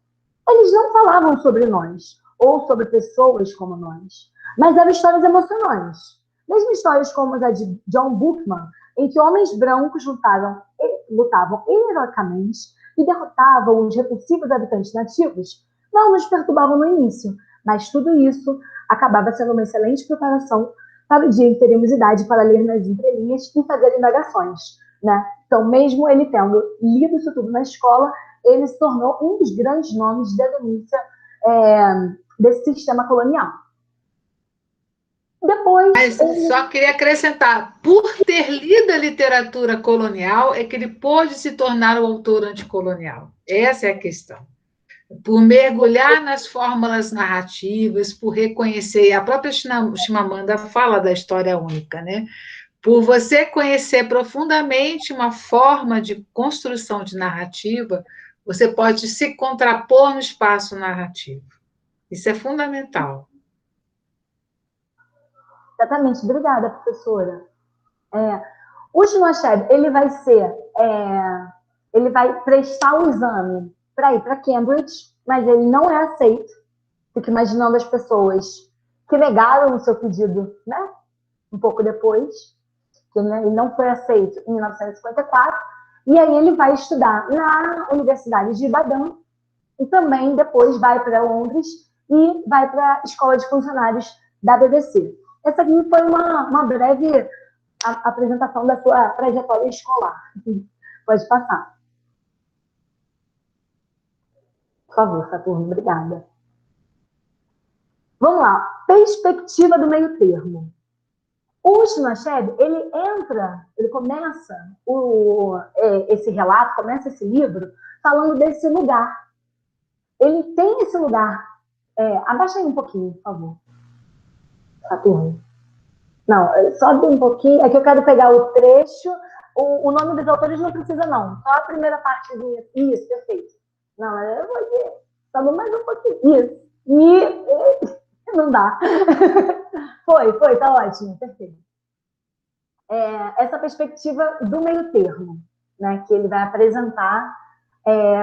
Eles não falavam sobre nós, ou sobre pessoas como nós, mas eram histórias emocionantes. Mesmo histórias como a de John Bookman, em que homens brancos lutavam heroicamente e derrotavam os repulsivos habitantes nativos, não nos perturbavam no início, mas tudo isso acabava sendo uma excelente preparação para o dia em que teríamos idade para ler nas entrelinhas e fazer indagações, né? Então, mesmo ele tendo lido isso tudo na escola, ele se tornou um dos grandes nomes da denúncia desse sistema colonial. Depois... Mas só queria acrescentar, por ter lido a literatura colonial, é que ele pôde se tornar o autor anticolonial. Essa é a questão. Por mergulhar nas fórmulas narrativas, por reconhecer, e a própria Chimamanda fala da história única, né? Por você conhecer profundamente uma forma de construção de narrativa, você pode se contrapor no espaço narrativo. Isso é fundamental. Exatamente. Obrigada, professora. O Chinua Achebe, ele vai prestar o exame para ir para Cambridge, mas ele não é aceito. Fico imaginando as pessoas que negaram o seu pedido, né? Um pouco depois, que ele não foi aceito em 1954, e aí ele vai estudar na Universidade de Ibadan, e também depois vai para Londres e vai para a Escola de Funcionários da BBC. Essa aqui foi uma breve apresentação da sua trajetória escolar. Pode passar. Por favor, Saturno, obrigada. Vamos lá. Perspectiva do meio termo. O Chinua Achebe, ele começa esse relato, começa esse livro, falando desse lugar. Ele tem esse lugar. Abaixa aí um pouquinho, por favor. Saturno. Não, só um pouquinho. É que eu quero pegar o trecho. O nome dos autores não precisa, não. Só a primeira partezinha. Isso, perfeito. Não, eu vou ver. Só mais um pouquinho. Isso. E não dá. Foi, tá ótimo, perfeito. Essa perspectiva do meio termo, né, que ele vai apresentar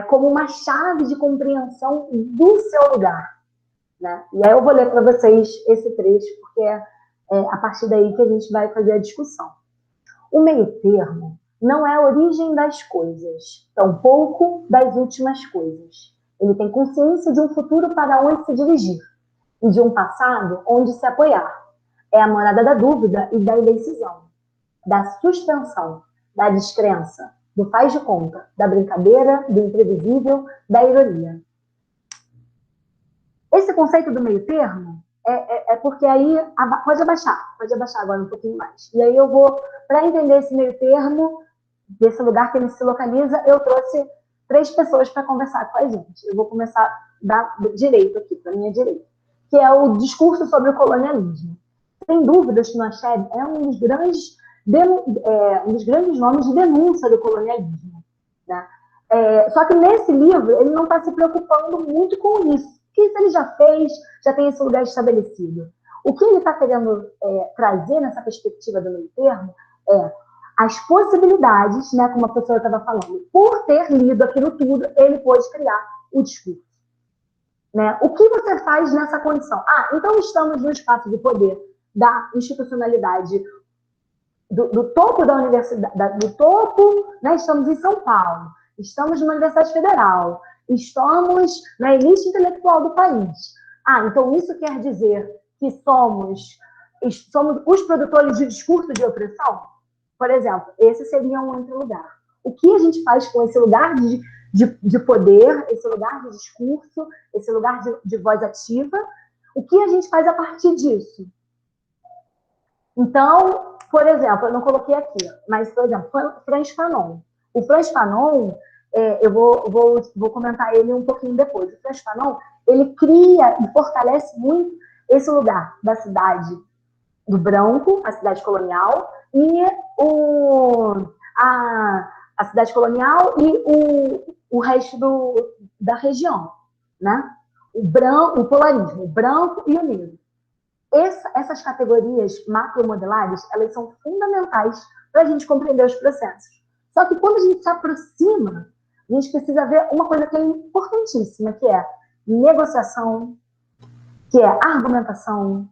como uma chave de compreensão do seu lugar. Né? E aí eu vou ler para vocês esse trecho, porque é a partir daí que a gente vai fazer a discussão. O meio termo não é a origem das coisas, tampouco das últimas coisas. Ele tem consciência de um futuro para onde se dirigir e de um passado onde se apoiar. É a morada da dúvida e da indecisão, da suspensão, da descrença, do faz de conta, da brincadeira, do imprevisível, da ironia. Esse conceito do meio termo é porque aí... Pode abaixar agora um pouquinho mais. E aí eu vou, para entender esse meio termo, desse lugar que ele se localiza, eu trouxe 3 pessoas para conversar com a gente. Eu vou começar da direita aqui, para a minha direita, que é o discurso sobre o colonialismo. Sem dúvida, o Chinua Achebe é um dos grandes nomes de denúncia do colonialismo. Né? Só que nesse livro, ele não está se preocupando muito com isso. Porque isso ele já fez, já tem esse lugar estabelecido. O que ele está querendo trazer nessa perspectiva do meio termo é as possibilidades, né, como a professora estava falando. Por ter lido aquilo tudo, ele pôde criar o discurso. Né? O que você faz nessa condição? Então estamos no espaço de poder da institucionalidade, do topo da universidade, do topo, né, estamos em São Paulo, estamos numa Universidade Federal, estamos na elite intelectual do país. Então isso quer dizer que somos os produtores de discurso de opressão? Por exemplo, esse seria um outro lugar. O que a gente faz com esse lugar de poder, esse lugar de discurso, esse lugar de voz ativa? O que a gente faz a partir disso? Então, por exemplo, eu não coloquei aqui, mas, por exemplo, Frantz Fanon. O Frantz Fanon, eu vou comentar ele um pouquinho depois. O Frantz Fanon, ele cria e fortalece muito esse lugar da cidade do branco, a cidade colonial, e a cidade colonial e o resto da região, né? O polarismo, o branco e o negro. essas categorias macromodelares, elas são fundamentais para a gente compreender os processos. Só que quando a gente se aproxima, a gente precisa ver uma coisa que é importantíssima, que é negociação, que é argumentação,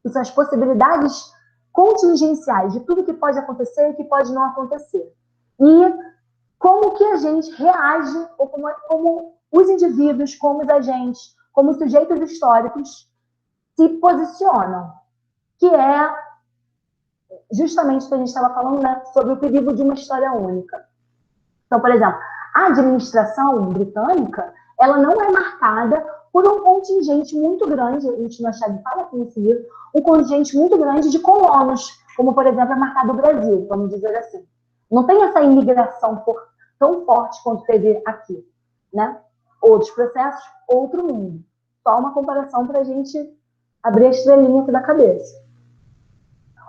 que são as possibilidades contingenciais de tudo que pode acontecer e que pode não acontecer. E como que a gente reage, ou como os indivíduos, como os agentes, como os sujeitos históricos se posicionam, que é justamente o que a gente estava falando, né, sobre o perigo de uma história única. Então, por exemplo, a administração britânica, ela não é marcada por um contingente muito grande, a gente não achava de fala aqui nesse livro, um contingente muito grande de colonos, como, por exemplo, é marcado o Brasil, vamos dizer assim. Não tem essa imigração tão forte quanto teve aqui, né? Outros processos, outro mundo. Só uma comparação para a gente abrir a estrelinha aqui da cabeça.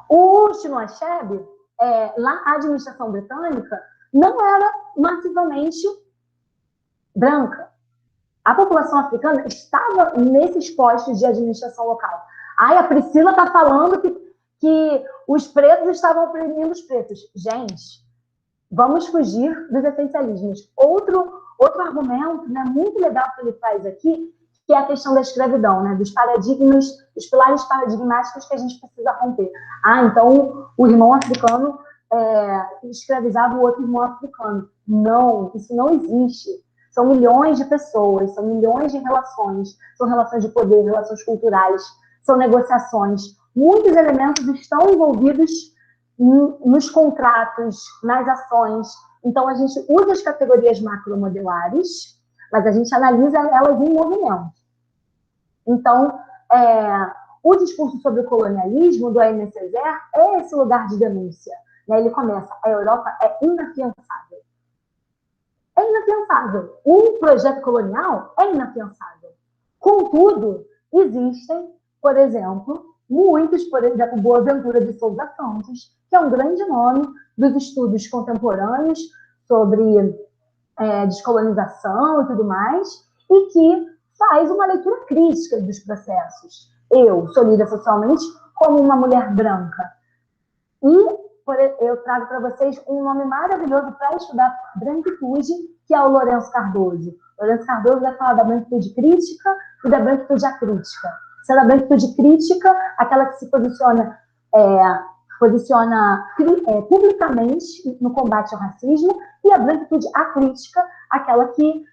O Chinua Achebe, lá a administração britânica, não era massivamente branca. A população africana estava nesses postos de administração local. A Priscila está falando que os pretos estavam oprimindo os pretos. Gente, vamos fugir dos essencialismos. Outro argumento, né, muito legal que ele faz aqui, que é a questão da escravidão, né, dos paradigmas, dos pilares paradigmáticos que a gente precisa romper. Então o irmão africano escravizava o outro irmão africano. Não, isso não existe. São milhões de pessoas, são milhões de relações, são relações de poder, relações culturais, são negociações. Muitos elementos estão envolvidos nos contratos, nas ações. Então, a gente usa as categorias macromodelares, mas a gente analisa elas em movimento. Então, o discurso sobre o colonialismo do Aimé Césaire é esse lugar de denúncia. Né? Ele começa, a Europa é inafiançável. É inafiançável. Um projeto colonial é inafiançável. Contudo, existem, por exemplo, por exemplo, Boaventura de Souza Santos, que é um grande nome dos estudos contemporâneos sobre descolonização e tudo mais, e que faz uma leitura crítica dos processos. Eu sou lida socialmente como uma mulher branca. E eu trago para vocês um nome maravilhoso para estudar branquitude, que é o Lourenço Cardoso. Lourenço Cardoso vai falar da branquitude crítica e da branquitude acrítica. Se é da branquitude crítica, aquela que se posiciona publicamente no combate ao racismo, e a branquitude acrítica, aquela que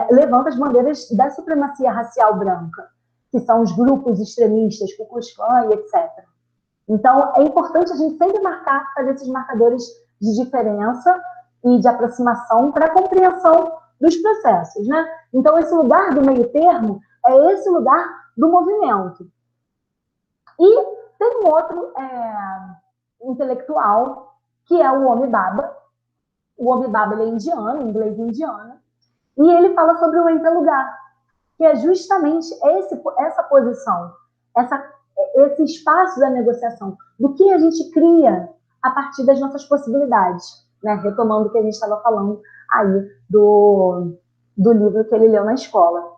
levanta as bandeiras da supremacia racial branca, que são os grupos extremistas, Ku Klux Klan e etc. Então, é importante a gente sempre fazer esses marcadores de diferença e de aproximação para a compreensão dos processos, né? Então, esse lugar do meio termo é esse lugar do movimento. E tem um outro intelectual, que é o Homi Bhabha. O Homi Bhabha, ele é indiano, inglês indiano, e ele fala sobre o interlugar, que é justamente essa posição, esse espaço da negociação, do que a gente cria a partir das nossas possibilidades, né? Retomando o que a gente estava falando aí do livro que ele leu na escola.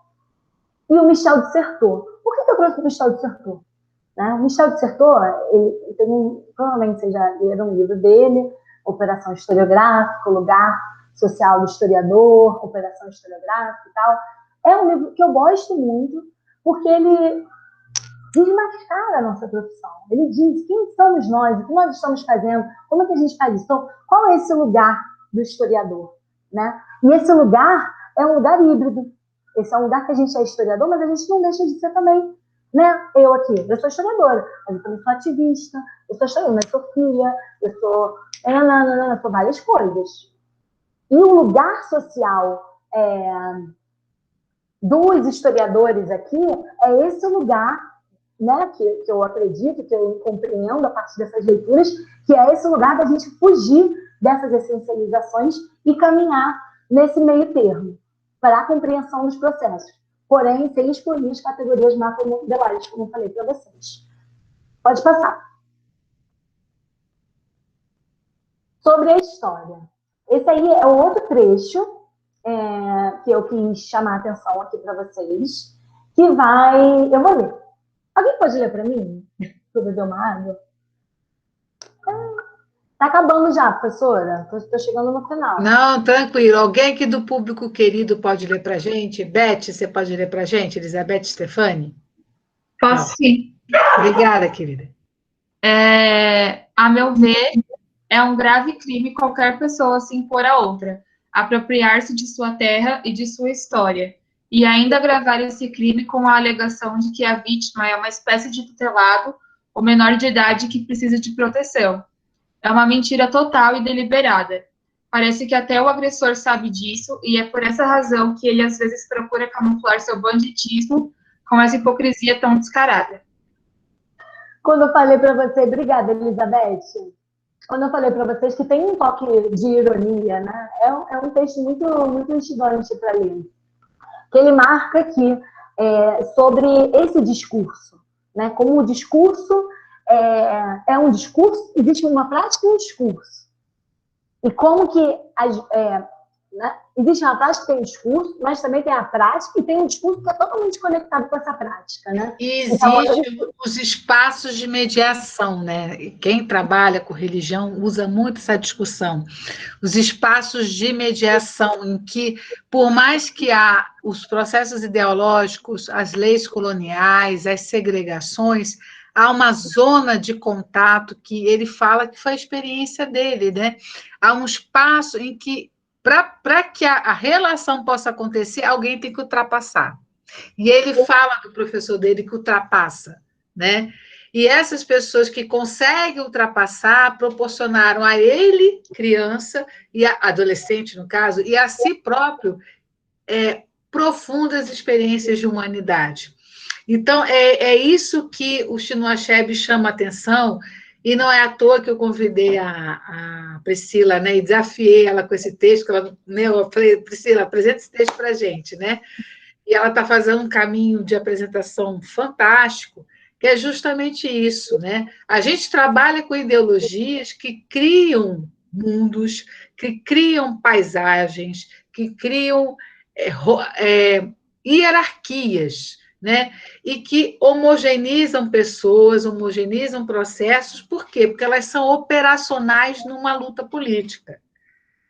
E o Michel de Certeau. Por que eu trouxe o Michel de Certeau? Né? O Michel de Certeau, provavelmente vocês já leram um livro dele, Operação Historiográfica, o Lugar Social do Historiador, Operação Historiográfica e tal. É um livro que eu gosto muito, porque ele desmascara a nossa profissão. Ele diz quem somos nós, o que nós estamos fazendo, como é que a gente faz isso. Então, qual é esse lugar do historiador? Né? E esse lugar é um lugar híbrido. Esse é um lugar que a gente é historiador, mas a gente não deixa de ser também. Né? Eu sou historiadora, mas eu também sou ativista, eu sou historiadora, mas eu sou filha, eu sou várias coisas. E o lugar social dos historiadores aqui é esse lugar, né, que eu acredito, que eu compreendo a partir dessas leituras, que é esse lugar da gente fugir dessas essencializações e caminhar nesse meio termo para a compreensão dos processos, porém sem excluir as categorias macromodelares, como eu falei para vocês. Pode passar. Sobre a história. Esse aí é o outro trecho que eu quis chamar a atenção aqui para vocês, que vai... Eu vou ler. Alguém pode ler para mim? Para eu beber uma água? Tá acabando já, professora. Estou chegando no final. Não, tranquilo. Alguém aqui do público querido pode ler para a gente? Beth, você pode ler para a gente? Elizabeth Stefani? Posso sim. Obrigada, querida. A meu ver, é um grave crime qualquer pessoa se impor a outra, apropriar-se de sua terra e de sua história, e ainda agravar esse crime com a alegação de que a vítima é uma espécie de tutelado ou menor de idade que precisa de proteção. É uma mentira total e deliberada. Parece que até o agressor sabe disso, e é por essa razão que ele às vezes procura camuflar seu banditismo com essa hipocrisia tão descarada. Quando eu falei para você, obrigada, Elizabeth, quando eu falei para vocês que tem um toque de ironia, né? É um texto muito, muito instigante para ler. Que ele marca aqui sobre esse discurso, né? Como o discurso é um discurso, existe uma prática e um discurso. E como que né? Existe uma prática que tem um discurso, mas também tem a prática e tem um discurso que é totalmente conectado com essa prática, né? E existem os espaços de mediação, né? Quem trabalha com religião usa muito essa discussão. Os espaços de mediação em que, por mais que há os processos ideológicos, as leis coloniais, as segregações, há uma zona de contato que ele fala que foi a experiência dele, né? Há um espaço em que, para que a relação possa acontecer, alguém tem que ultrapassar. E ele fala do professor dele que ultrapassa, né? E essas pessoas que conseguem ultrapassar proporcionaram a ele, criança, e adolescente, no caso, e a si próprio, profundas experiências de humanidade. Então, é isso que o Chinua Achebe chama atenção, e não é à toa que eu convidei a Priscila, né, e desafiei ela com esse texto, que ela, né, eu falei, Priscila, apresenta esse texto para a gente, né? E ela está fazendo um caminho de apresentação fantástico, que é justamente isso, né? A gente trabalha com ideologias que criam mundos, que criam paisagens, que criam hierarquias, né? E que homogeneizam pessoas, homogeneizam processos. Por quê? Porque elas são operacionais numa luta política.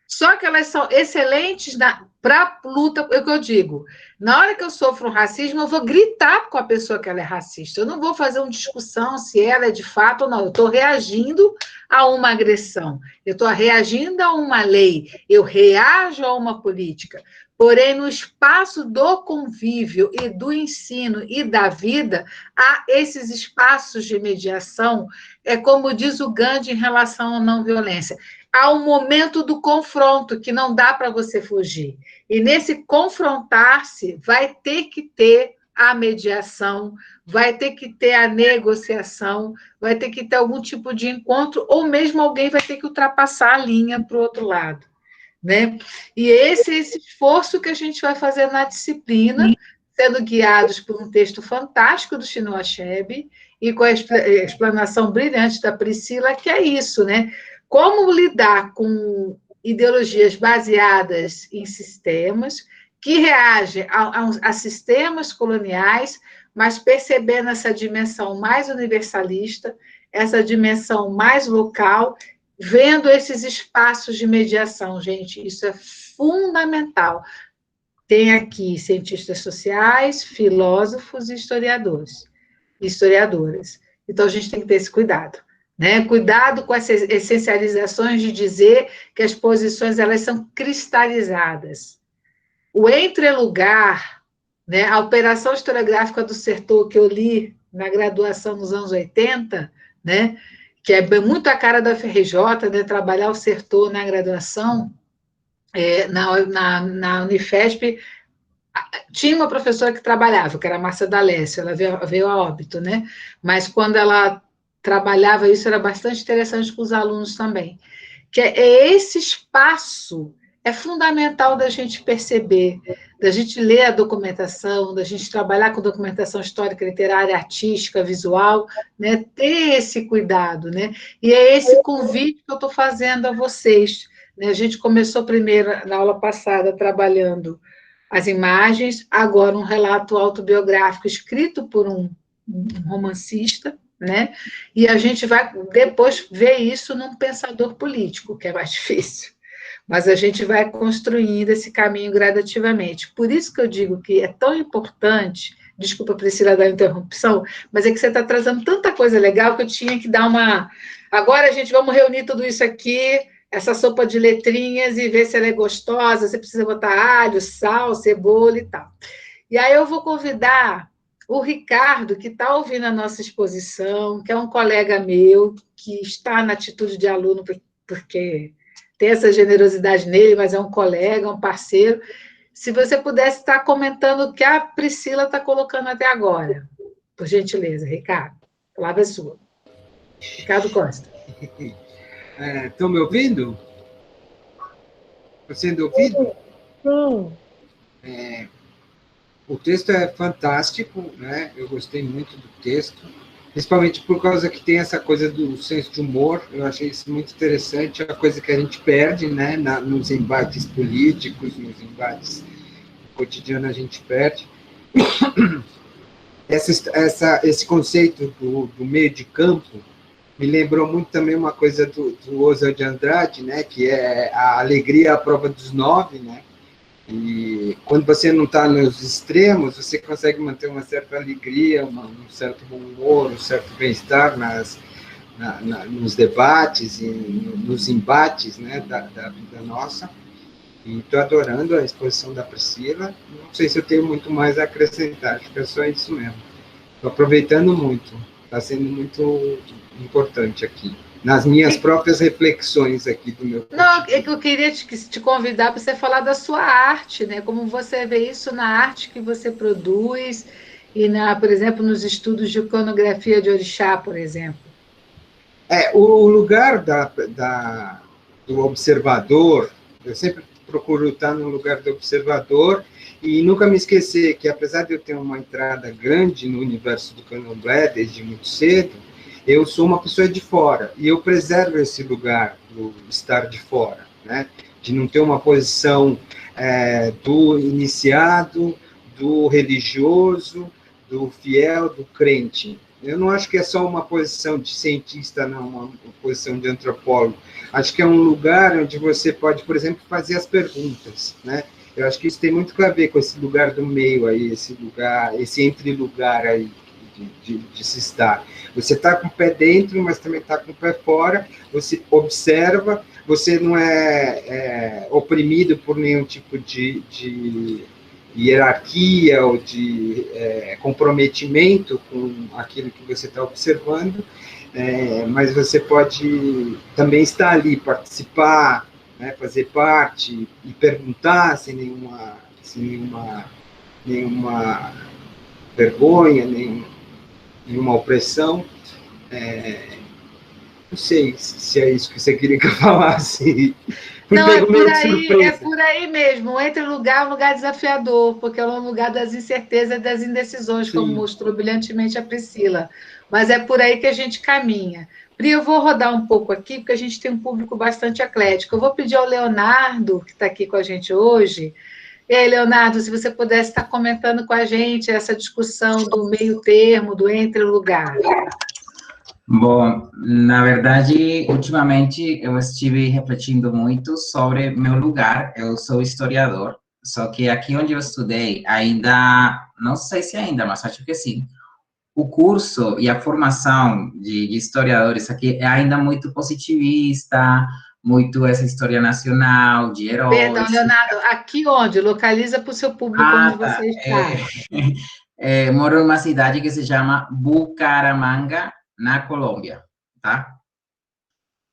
Só que elas são excelentes para luta, é o que eu digo. Na hora que eu sofro um racismo, eu vou gritar com a pessoa que ela é racista. Eu não vou fazer uma discussão se ela é de fato ou não. Eu estou reagindo a uma agressão. Eu estou reagindo a uma lei. Eu reajo a uma política. Porém, no espaço do convívio e do ensino e da vida, há esses espaços de mediação, como diz o Gandhi em relação à não violência. Há um momento do confronto que não dá para você fugir. E nesse confrontar-se, vai ter que ter a mediação, vai ter que ter a negociação, vai ter que ter algum tipo de encontro, ou mesmo alguém vai ter que ultrapassar a linha para o outro lado, né? E esse esforço que a gente vai fazer na disciplina, sendo guiados por um texto fantástico do Chinua Achebe e com a explanação brilhante da Priscila, que é isso, né? Como lidar com ideologias baseadas em sistemas, que reagem a sistemas coloniais, mas percebendo essa dimensão mais universalista, essa dimensão mais local, vendo esses espaços de mediação, gente, isso é fundamental. Tem aqui cientistas sociais, filósofos e historiadoras. Então, a gente tem que ter esse cuidado. Né? Cuidado com essas essencializações de dizer que as posições elas são cristalizadas. O entrelugar, né? A operação historiográfica do Sertor, que eu li na graduação nos anos 80, né? Que é muito a cara da FRJ, né? Trabalhar o Sertor na graduação, na Unifesp, tinha uma professora que trabalhava, que era a Márcia D'Alessio, ela veio a óbito, né? Mas quando ela trabalhava isso, era bastante interessante com os alunos também. Que esse espaço é fundamental da gente perceber, da gente ler a documentação, da gente trabalhar com documentação histórica, literária, artística, visual, né? Ter esse cuidado, né? E é esse convite que eu estou fazendo a vocês. Né? A gente começou primeiro, na aula passada, trabalhando as imagens, agora um relato autobiográfico escrito por um um romancista, né? E a gente vai depois ver isso num pensador político, que é mais difícil. Mas a gente vai construindo esse caminho gradativamente. Por isso que eu digo que é tão importante, desculpa, Priscila, da interrupção, mas é que você está trazendo tanta coisa legal que eu tinha que dar uma... Agora, gente, vamos reunir tudo isso aqui, essa sopa de letrinhas, e ver se ela é gostosa, você precisa botar alho, sal, cebola e tal. E aí eu vou convidar o Ricardo, que está ouvindo a nossa exposição, que é um colega meu, que está na atitude de aluno, porque tem essa generosidade nele, mas é um colega, um parceiro. Se você pudesse estar comentando o que a Priscila está colocando até agora, por gentileza, Ricardo. A palavra é sua. Ricardo Costa. Estão me ouvindo? Estou sendo ouvido? Sim. O texto é fantástico, né? Eu gostei muito do texto, principalmente por causa que tem essa coisa do senso de humor. Eu achei isso muito interessante, é uma coisa que a gente perde, né? Nos embates políticos, nos embates cotidianos, a gente perde. Esse conceito do meio de campo me lembrou muito também uma coisa do Oswald de Andrade, né? Que é a alegria à prova dos 9, né? E quando você não está nos extremos, você consegue manter uma certa alegria, um certo bom humor, um certo bem-estar nos debates e nos embates, né, da vida nossa. E estou adorando a exposição da Priscila. Não sei se eu tenho muito mais a acrescentar, acho que é só isso mesmo. Estou aproveitando muito, está sendo muito importante aqui, nas minhas próprias reflexões aqui do meu cotidiano. Não, é que eu queria te convidar para você falar da sua arte, né? Como você vê isso na arte que você produz e, por exemplo, nos estudos de iconografia de orixá, por exemplo. O lugar do observador, eu sempre procuro estar no lugar do observador e nunca me esquecer que, apesar de eu ter uma entrada grande no universo do candomblé desde muito cedo, eu sou uma pessoa de fora, e eu preservo esse lugar do estar de fora, né? De não ter uma posição do iniciado, do religioso, do fiel, do crente. Eu não acho que é só uma posição de cientista, não, uma posição de antropólogo. Acho que é um lugar onde você pode, por exemplo, fazer as perguntas, né? Eu acho que isso tem muito a ver com esse lugar do meio aí, esse entre-lugar aí de se estar. Você está com o pé dentro, mas também está com o pé fora, você observa, você não é oprimido por nenhum tipo de hierarquia ou de comprometimento com aquilo que você está observando, mas você pode também estar ali, participar, né, fazer parte e perguntar sem nenhuma vergonha, nenhuma opressão. Não sei se é isso que você queria que eu falasse. Não, é por aí mesmo. Entre lugar é um lugar desafiador, porque é um lugar das incertezas e das indecisões, como mostrou brilhantemente a Priscila. Mas é por aí que a gente caminha. Pri, eu vou rodar um pouco aqui, porque a gente tem um público bastante eclético. Eu vou pedir ao Leonardo, que está aqui com a gente hoje. E aí, Leonardo, se você pudesse estar comentando com a gente essa discussão do meio termo, do entre lugar. Bom, na verdade, ultimamente eu estive refletindo muito sobre meu lugar. Eu sou historiador, só que aqui onde eu estudei, ainda, não sei se ainda, mas acho que sim, o curso e a formação de historiadores aqui é ainda muito positivista, muito essa história nacional, de heróis. Perdão, Leonardo, aqui onde? Localiza para o seu público onde você está. Moro numa cidade que se chama Bucaramanga, na Colômbia, tá?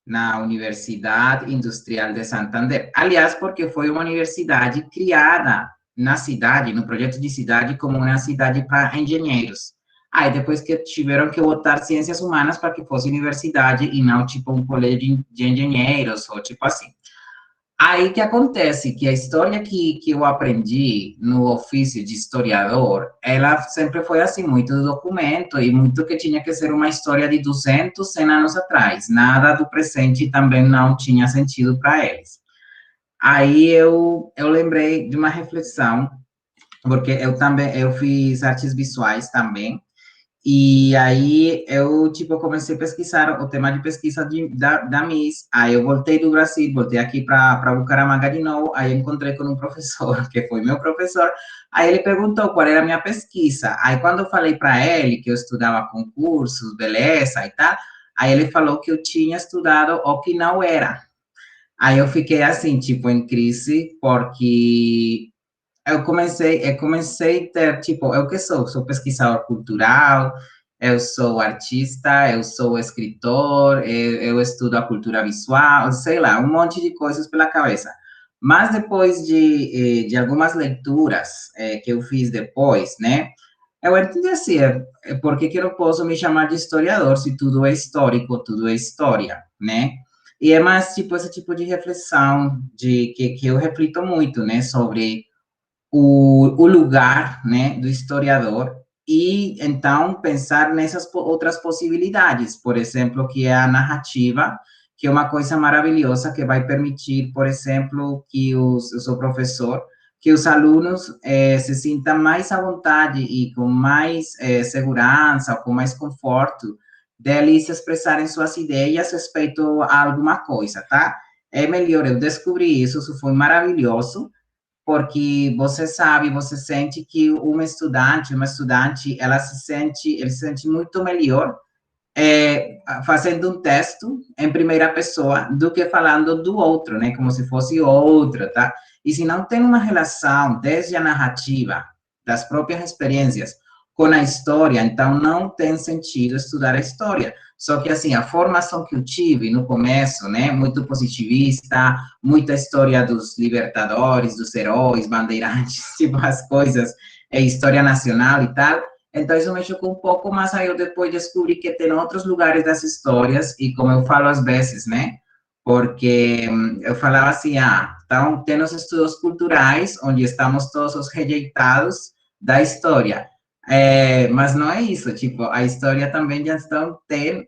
Na Universidade Industrial de Santander. Aliás, porque foi uma universidade criada na cidade, no projeto de cidade, como uma cidade para engenheiros. Aí, depois que tiveram que botar ciências humanas para que fosse universidade e não, tipo, um colégio de engenheiros, ou tipo assim. Aí que acontece que a história que eu aprendi no ofício de historiador, ela sempre foi assim, muito do documento e muito que tinha que ser uma história de 200, 100 anos atrás. Nada do presente também não tinha sentido para eles. Aí eu lembrei de uma reflexão, porque eu fiz artes visuais também, E aí eu, tipo, comecei a pesquisar o tema de pesquisa da Miss. Aí eu voltei do Brasil, voltei aqui para Bucaramanga de novo. Aí eu encontrei com um professor, que foi meu professor. Aí ele perguntou qual era a minha pesquisa. Aí quando eu falei para ele que eu estudava concursos, beleza e tal, aí ele falou que eu tinha estudado o que não era. Aí eu fiquei assim, tipo, em crise, porque eu comecei a ter, tipo, eu que sou pesquisador cultural, eu sou artista, eu sou escritor, eu estudo a cultura visual, sei lá, um monte de coisas pela cabeça. Mas depois de algumas leituras que eu fiz depois, né, eu entendi assim, por que que eu não posso me chamar de historiador se tudo é histórico, tudo é história, né? E é mais, tipo, esse tipo de reflexão que eu reflito muito, né, sobre o lugar, né, do historiador e então pensar nessas outras possibilidades, por exemplo, que é a narrativa, que é uma coisa maravilhosa que vai permitir, por exemplo, que eu sou professor, que os alunos se sintam mais à vontade e com mais segurança, com mais conforto, de se expressarem suas ideias respeito a alguma coisa, tá? É melhor, eu descobri isso foi maravilhoso, porque você sabe, você sente que uma estudante, ele se sente muito melhor fazendo um texto em primeira pessoa do que falando do outro, né? Como se fosse outro, tá? E se não tem uma relação desde a narrativa, das próprias experiências, com a história, então não tem sentido estudar a história. Só que, assim, a formação que eu tive no começo, né, muito positivista, muita história dos libertadores, dos heróis, bandeirantes, tipo, as coisas, história nacional e tal, então, isso me chocou um pouco, mas aí eu depois descobri que tem outros lugares das histórias, e como eu falo às vezes, né? Porque eu falava assim, então tem os estudos culturais, onde estamos todos os rejeitados da história. Mas não é isso, tipo, a história também já tem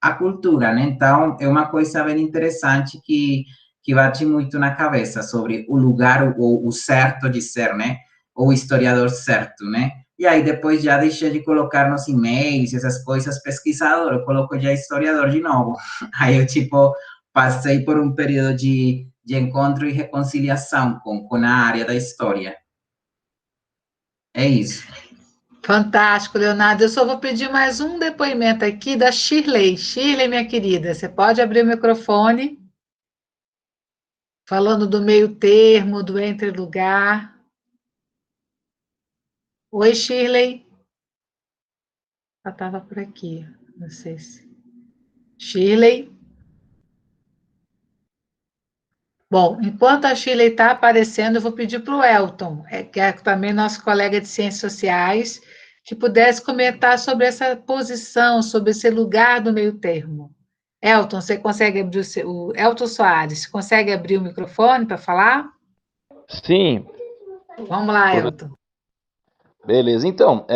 a cultura, né? Então, é uma coisa bem interessante que bate muito na cabeça sobre o lugar, o certo de ser, né? O historiador certo, né? E aí depois já deixei de colocar nos e-mails, essas coisas, pesquisador, eu coloco já historiador de novo. Aí eu, tipo, passei por um período de encontro e reconciliação com a área da história. É isso. Fantástico, Leonardo. Eu só vou pedir mais um depoimento aqui da Shirley. Shirley, minha querida, você pode abrir o microfone, falando do meio termo, do entre-lugar. Oi, Shirley. Ela estava por aqui, não sei se... Shirley? Bom, enquanto a Shirley está aparecendo, eu vou pedir para o Elton, que é também nosso colega de Ciências Sociais, que pudesse comentar sobre essa posição, sobre esse lugar do meio termo. Elton, você consegue abrir o Elton Soares, consegue abrir o microfone para falar? Sim. Vamos lá, Elton. Beleza. Então,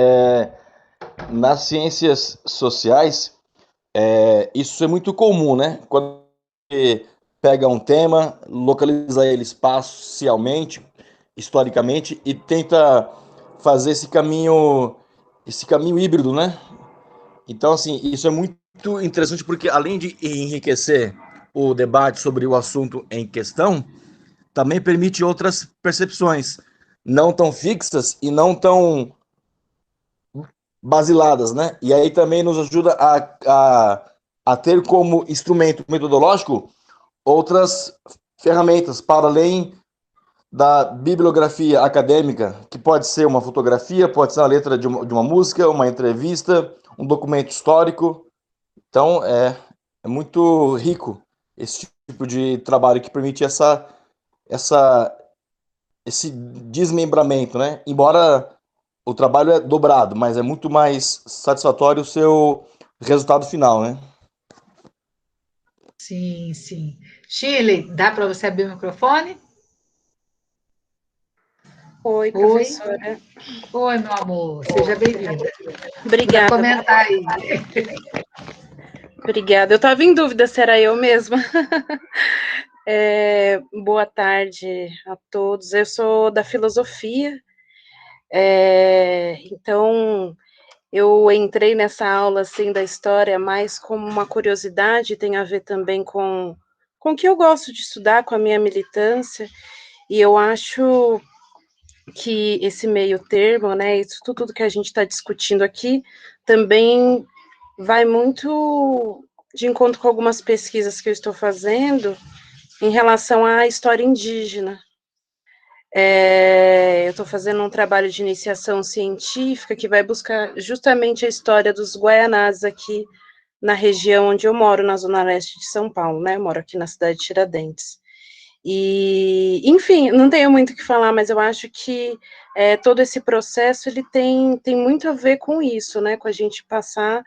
nas ciências sociais, isso é muito comum, né? Quando você pega um tema, localiza ele espacialmente, historicamente, e tenta fazer esse caminho híbrido, né? Então, assim, isso é muito interessante porque, além de enriquecer o debate sobre o assunto em questão, também permite outras percepções não tão fixas e não tão basiladas, né? E aí também nos ajuda a ter como instrumento metodológico outras ferramentas para além da bibliografia acadêmica, que pode ser uma fotografia, pode ser a letra de uma música, uma entrevista, um documento histórico. Então, é muito rico esse tipo de trabalho que permite esse desmembramento, né? Embora o trabalho é dobrado, mas é muito mais satisfatório o seu resultado final, né? Sim, sim. Shirley, dá para você abrir o microfone? Oi, professora. Oi, meu amor, seja bem-vinda. Obrigada. Comentar aí. Obrigada. Eu estava em dúvida se era eu mesma. Boa tarde a todos. Eu sou da filosofia, então Eu entrei nessa aula, assim, da história mais como uma curiosidade, tem a ver também com o que eu gosto de estudar, com a minha militância, e eu acho que esse meio termo, né, isso tudo que a gente está discutindo aqui, também vai muito de encontro com algumas pesquisas que eu estou fazendo em relação à história indígena. Eu estou fazendo um trabalho de iniciação científica que vai buscar justamente a história dos Guaianás aqui na região onde eu moro, na zona leste de São Paulo, né? Eu moro aqui na cidade de Tiradentes. E, enfim, não tenho muito o que falar, mas eu acho que todo esse processo ele tem muito a ver com isso, né? Com a gente passar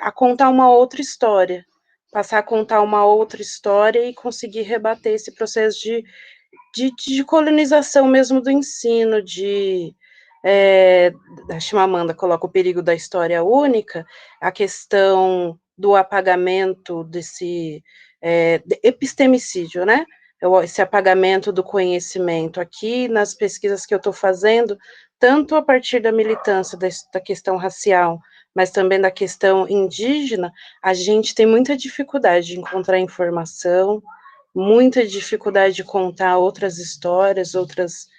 a contar uma outra história, passar a contar uma outra história e conseguir rebater esse processo de colonização mesmo do ensino, a Chimamanda coloca o perigo da história única, a questão do apagamento desse epistemicídio, né? Esse apagamento do conhecimento aqui nas pesquisas que eu estou fazendo, tanto a partir da militância da questão racial, mas também da questão indígena, a gente tem muita dificuldade de encontrar informação, muita dificuldade de contar outras histórias, outras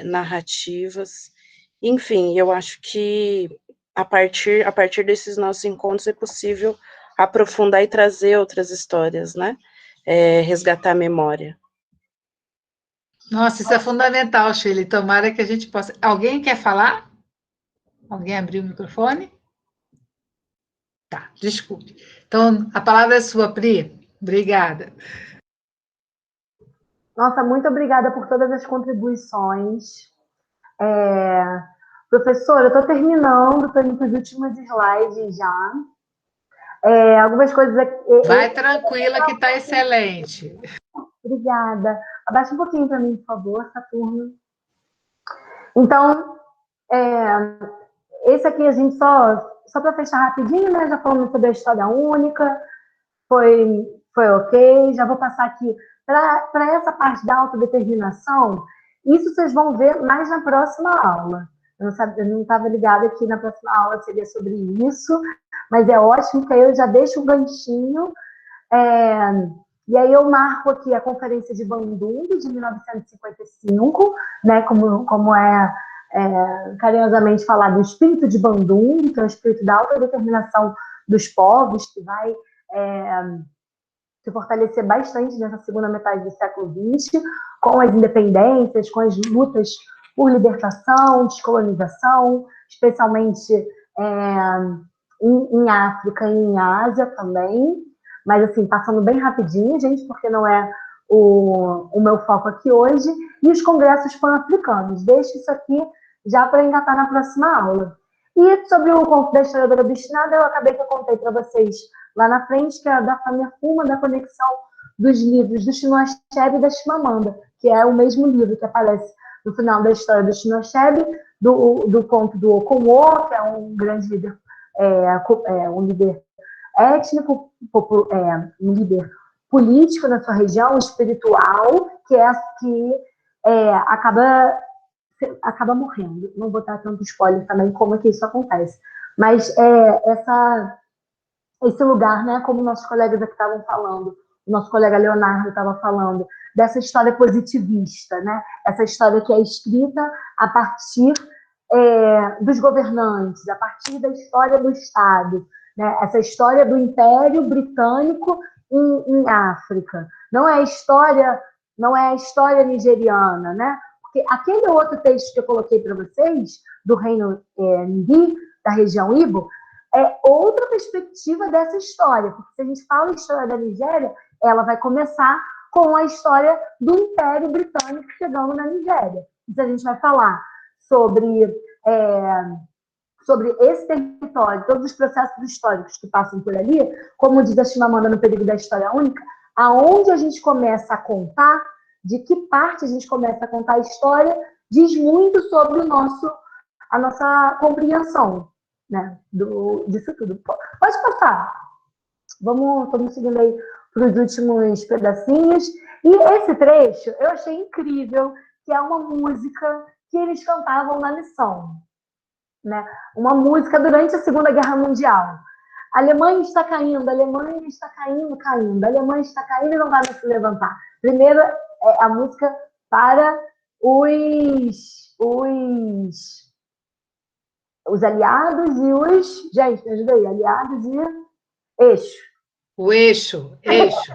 narrativas. Enfim, eu acho que a partir desses nossos encontros é possível aprofundar e trazer outras histórias, né? Resgatar a memória. Nossa, isso é fundamental, Shirley. Tomara que a gente possa. Alguém quer falar? Alguém abriu o microfone? Tá, desculpe. Então, a palavra é sua, Pri. Obrigada. Nossa, muito obrigada por todas as contribuições. Professora, eu estou terminando, estou indo para os últimos slides já. Algumas coisas aqui. Vai tranquila que está excelente. Obrigada. Abaixa um pouquinho para mim, por favor, Saturno. Então, esse aqui a gente só para fechar rapidinho, né? Já falamos sobre a história única, foi ok. Já vou passar aqui para essa parte da autodeterminação. Isso vocês vão ver mais na próxima aula. Eu não estava ligada que na próxima aula seria sobre isso, mas é ótimo que aí eu já deixo um ganchinho. E aí eu marco aqui a Conferência de Bandung, de 1955, né, como é carinhosamente falado, o espírito de Bandung, que é o espírito da autodeterminação dos povos, que vai se fortalecer bastante nessa segunda metade do século XX, com as independências, com as lutas por libertação, descolonização, especialmente em África e em Ásia também. Mas, assim, passando bem rapidinho, gente, porque não é o meu foco aqui hoje, e os congressos pan-africanos. Deixo isso aqui já para engatar na próxima aula. E sobre o conto da historiadora obstinada, eu acabei que eu contei para vocês lá na frente, que é da família Fuma, da conexão dos livros do Chinua Achebe e da Chimamanda, que é o mesmo livro que aparece no final da história do Chinua Achebe, do conto do Okomo, que é um grande líder, um líder étnico, um líder político na sua região, espiritual, que acaba morrendo. Não vou dar tanto spoiler também como é que isso acontece. Mas esse lugar, né, como nossos colegas aqui estavam falando, o nosso colega Leonardo estava falando, dessa história positivista, né? Essa história que é escrita a partir dos governantes, a partir da história do Estado, né? Essa história do Império Britânico em África. Não é a história nigeriana, né? Porque aquele outro texto que eu coloquei para vocês, do reino Ndi, da região Ibo, é outra perspectiva dessa história, porque se a gente fala a história da Nigéria, ela vai começar com a história do Império Britânico chegando na Nigéria. Então a gente vai falar sobre esse território, todos os processos históricos que passam por ali, como diz a Chimamanda no Perigo da História Única, aonde a gente começa a contar, de que parte a gente começa a contar a história, diz muito sobre a nossa compreensão, né, disso tudo. Pode passar. Vamos seguindo aí para os últimos pedacinhos. E esse trecho eu achei incrível, que é uma música que eles cantavam na lição. né? Uma música durante a Segunda Guerra Mundial. A Alemanha está caindo, a Alemanha está caindo, caindo. A Alemanha está caindo e não vai mais se levantar. Primeiro, a música para os aliados e os... Gente, me ajuda aí. Aliados e eixo. O eixo. Eixo.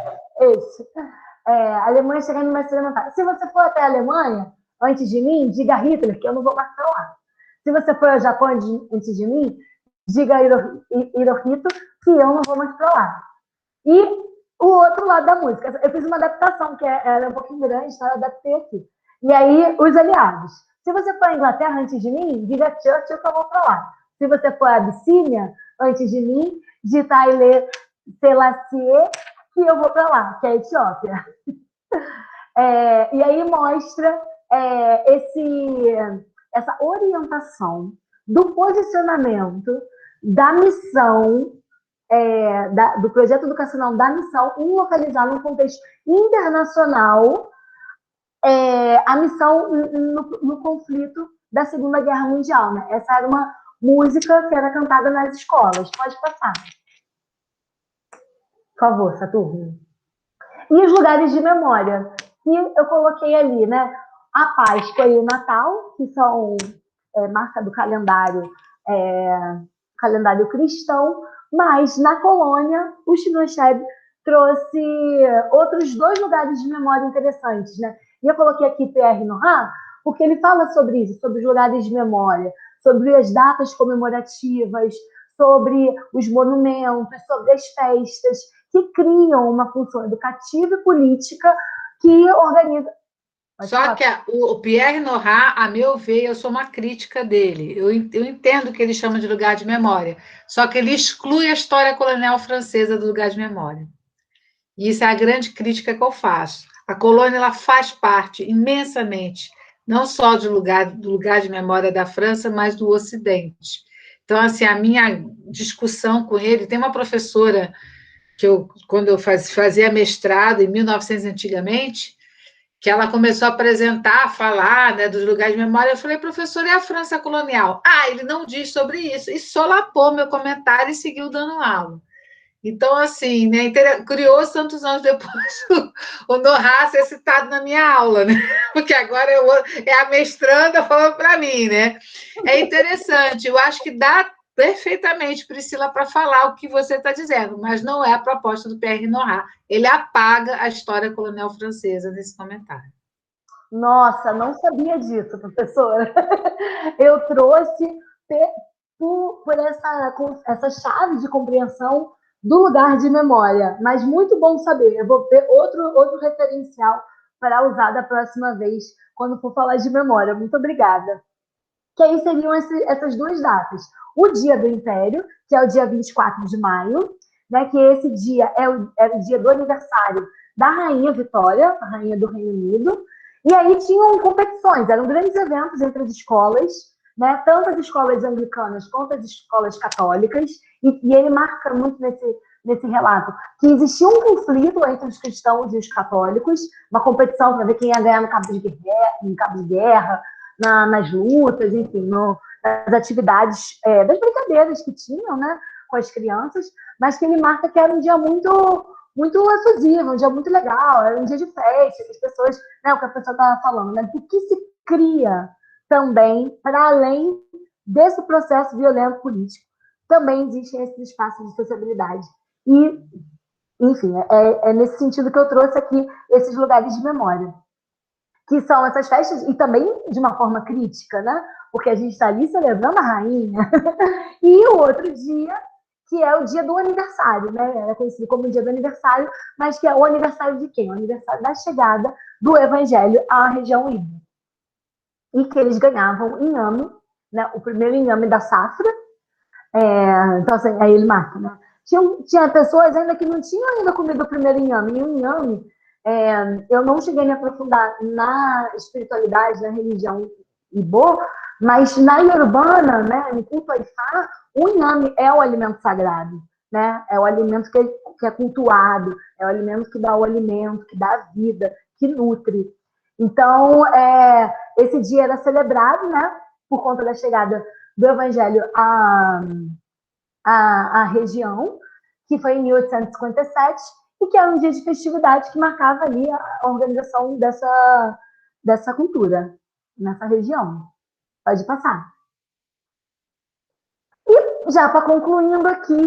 A Alemanha está caindo e não vai se levantar. Se você for até a Alemanha, antes de mim, diga Hitler, que eu não vou mais para lá. Se você for ao Japão antes de mim, diga Hirohito, que eu não vou mais para lá. E o outro lado da música. Eu fiz uma adaptação, que era um pouquinho grande, então eu adaptei aqui. E aí, os aliados. Se você for à Inglaterra antes de mim, diga Churchill, que eu vou para lá. Se você for à Abissínia antes de mim, diga Haile Selassie, que eu vou para lá, que é a Etiópia. E aí mostra essa orientação do posicionamento da missão, do projeto educacional da missão, em localizar num contexto internacional a missão no conflito da Segunda Guerra Mundial. Né? Essa era uma música que era cantada nas escolas. Pode passar. Por favor, Saturno. E os lugares de memória, que eu coloquei ali, né? A Páscoa e o Natal, que são marca do calendário cristão, mas na colônia, o Pinochet trouxe outros 2 lugares de memória interessantes, né? E eu coloquei aqui Pierre Nora, porque ele fala sobre isso, sobre os lugares de memória, sobre as datas comemorativas, sobre os monumentos, sobre as festas, que criam uma função educativa e política que organiza... Só que o Pierre Nora, a meu ver, eu sou uma crítica dele. Eu entendo que ele chama de lugar de memória, só que ele exclui a história colonial francesa do lugar de memória. E isso é a grande crítica que eu faço. A colônia ela faz parte imensamente, não só do lugar de memória da França, mas do Ocidente. Então, assim, a minha discussão com ele... Tem uma professora que quando eu fazia mestrado, em 1900 antigamente, que ela começou a apresentar, a falar, né, dos lugares de memória. Eu falei, professor, e a França colonial? Ele não diz sobre isso. E solapou meu comentário e seguiu dando aula. Então, assim, né, curioso, tantos anos depois, o Nora ser citado na minha aula, né? Porque agora é a mestranda falando para mim, né? É interessante, eu acho que dá perfeitamente, Priscila, para falar o que você está dizendo, mas não é a proposta do Pierre Nora. Ele apaga a história colonial francesa nesse comentário. Nossa, não sabia disso, professora. Eu trouxe por essa chave de compreensão do lugar de memória, mas muito bom saber. Eu vou ter outro referencial para usar da próxima vez, quando for falar de memória. Muito obrigada. Que aí seriam essas 2 datas. O Dia do Império, que é o dia 24 de maio, né, que esse dia era o dia do aniversário da Rainha Vitória, a rainha do Reino Unido, e aí tinham competições, eram grandes eventos entre as escolas, né, tanto as escolas anglicanas quanto as escolas católicas, e ele marca muito nesse relato que existia um conflito entre os cristãos e os católicos, uma competição para ver quem ia ganhar no cabo de guerra, nas lutas, enfim, nas atividades, das brincadeiras que tinham, né, com as crianças, mas que ele marca que era um dia muito, muito efusivo, um dia muito legal, era um dia de festa, que as pessoas, né, o que a pessoa estava falando, né, o que se cria também, para além desse processo violento político, também existem esses espaços de sociabilidade. E, enfim, é nesse sentido que eu trouxe aqui esses lugares de memória, que são essas festas, e também de uma forma crítica, né? Porque a gente está ali celebrando a rainha. E o outro dia, que é o dia do aniversário, né? É conhecido como o dia do aniversário, mas que é o aniversário de quem? O aniversário da chegada do evangelho à região Ibero. E que eles ganhavam inhame, né? O primeiro inhame da safra. Então, assim, aí ele marca, né? Tinha pessoas ainda que não tinham ainda comido o primeiro inhame. E o inhame, eu não cheguei a me aprofundar na espiritualidade, na religião Ibo, mas na Yorubana, né, no culto a Ifá, o inhame é o alimento sagrado, né? É o alimento que é cultuado, é o alimento que dá o alimento, que dá vida, que nutre. Então, esse dia era celebrado, né, por conta da chegada do Evangelho à região, que foi em 1857, e que era um dia de festividade que marcava ali a organização dessa cultura nessa região. Pode passar. E já para concluindo aqui,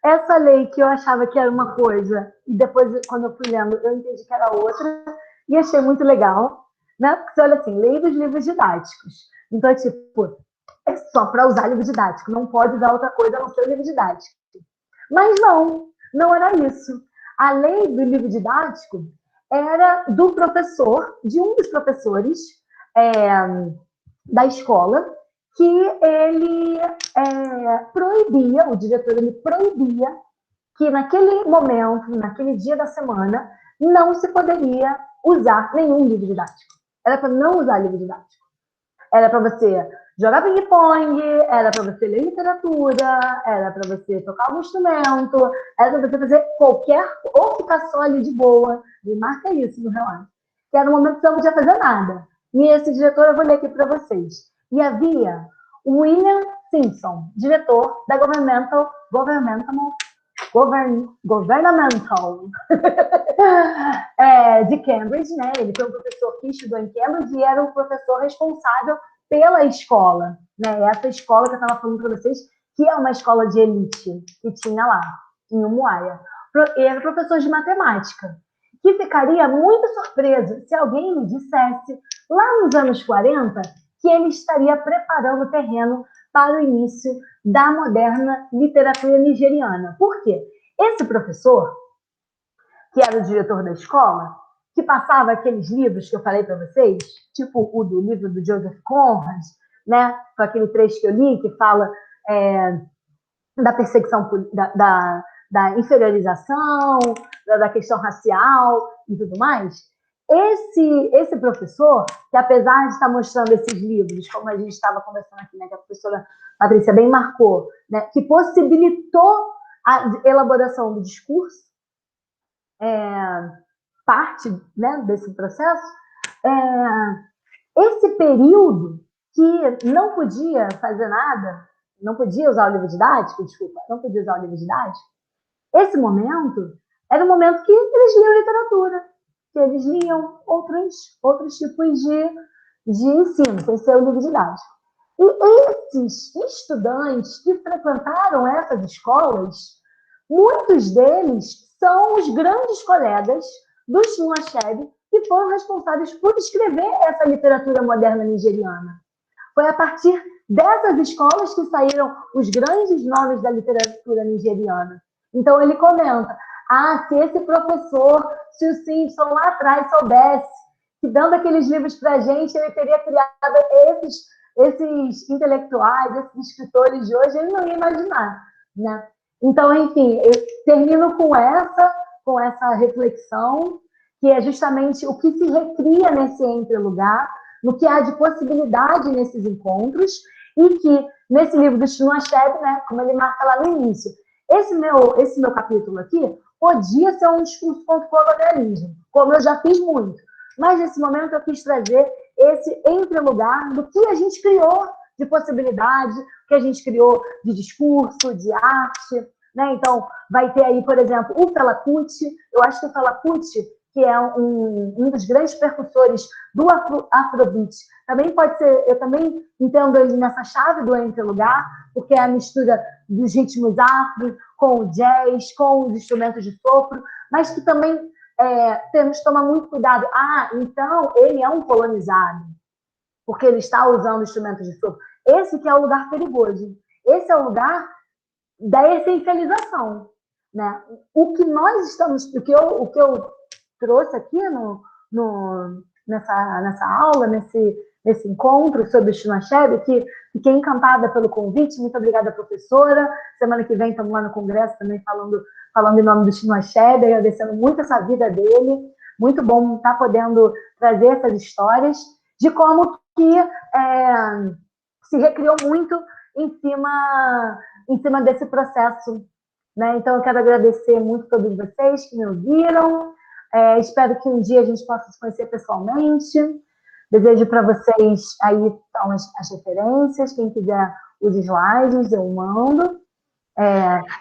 essa lei que eu achava que era uma coisa, e depois, quando eu fui lendo, eu entendi que era outra, e achei muito legal, né? Porque você olha assim, lei dos livros didáticos. Então, tipo, é só para usar livro didático, não pode usar outra coisa a não ser o livro didático. Mas não era isso. A lei do livro didático era do professor, de um dos professores da escola, que ele proibia, o diretor ele proibia que naquele momento, naquele dia da semana, não se poderia usar nenhum livro didático. Era para não usar livro didático. Era para você jogar ping-pong, era para você ler literatura, era para você tocar algum instrumento, era para você fazer qualquer, ou ficar só ali de boa, e marca isso no relato. Que era um momento que você não podia fazer nada. E esse diretor, eu vou ler aqui para vocês. E havia o William Simpson, diretor da Governmental de Cambridge, né? Ele foi um professor que estudou em Cambridge e era o professor responsável pela escola, né? Essa escola que eu estava falando para vocês, que é uma escola de elite que tinha lá, em Umuaia. Ele era professor de matemática, que ficaria muito surpreso se alguém lhe dissesse, lá nos anos 40, que ele estaria preparando o terreno para o início da moderna literatura nigeriana. Por quê? Esse professor, que era o diretor da escola, que passava aqueles livros que eu falei para vocês, tipo o do livro do Joseph Conrad, né, com aquele trecho que eu li, que fala da perseguição, da inferiorização, da questão racial e tudo mais. Esse professor, que apesar de estar mostrando esses livros, como a gente estava conversando aqui, né, que a professora Patrícia bem marcou, né, que possibilitou a elaboração do discurso, parte, né, desse processo, esse período que não podia fazer nada, não podia usar o livro didático, esse momento era o momento que eles liam literatura, que eles liam outros tipos de ensino, sem ser o livro didático. E esses estudantes que frequentaram essas escolas, muitos deles são os grandes colegas do Chinua Achebe que foram responsáveis por escrever essa literatura moderna nigeriana. Foi a partir dessas escolas que saíram os grandes nomes da literatura nigeriana. Então ele comenta, se esse professor, se o Simpson lá atrás soubesse que dando aqueles livros para a gente, ele teria criado esses intelectuais, esses escritores de hoje, ele não ia imaginar, né? Então, enfim, eu termino com essa reflexão, que é justamente o que se recria nesse entrelugar, no que há de possibilidade nesses encontros, e que, nesse livro do Chinua Achebe, né, como ele marca lá no início, esse meu capítulo aqui podia ser um discurso contra o colonialismo, como eu já fiz muito, mas nesse momento eu quis trazer esse entrelugar do que a gente criou de possibilidade, que a gente criou de discurso, de arte, né? Então, vai ter aí, por exemplo, o Fela Kuti. Eu acho que o Fela Kuti, que é um dos grandes percussores do Afrobeat, também pode ser, eu também entendo ele nessa chave do entrelugar, porque é a mistura dos ritmos afro com o jazz, com os instrumentos de sopro, mas que também temos que tomar muito cuidado. Então ele é um colonizado, porque ele está usando instrumentos de sopro. Esse que é o lugar perigoso. Esse é o lugar da essencialização, né? O que nós estamos, o que eu trouxe aqui nessa aula, nesse encontro sobre o Chinua Achebe, que fiquei encantada pelo convite. Muito obrigada, professora. Semana que vem estamos lá no congresso também falando em nome do Chinua Achebe, agradecendo muito essa vida dele. Muito bom estar podendo trazer essas histórias de como que se recriou muito em cima desse processo, né? Então, eu quero agradecer muito a todos vocês que me ouviram. Espero que um dia a gente possa se conhecer pessoalmente. Desejo para vocês, aí estão as referências, quem quiser os slides, eu mando.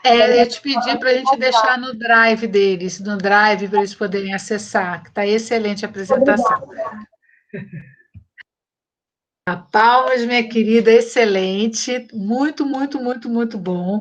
Eu te pedi para a gente deixar no drive deles, no drive para eles poderem acessar, que está excelente a apresentação. Obrigada. Palmas, minha querida, excelente, muito, muito, muito, muito bom.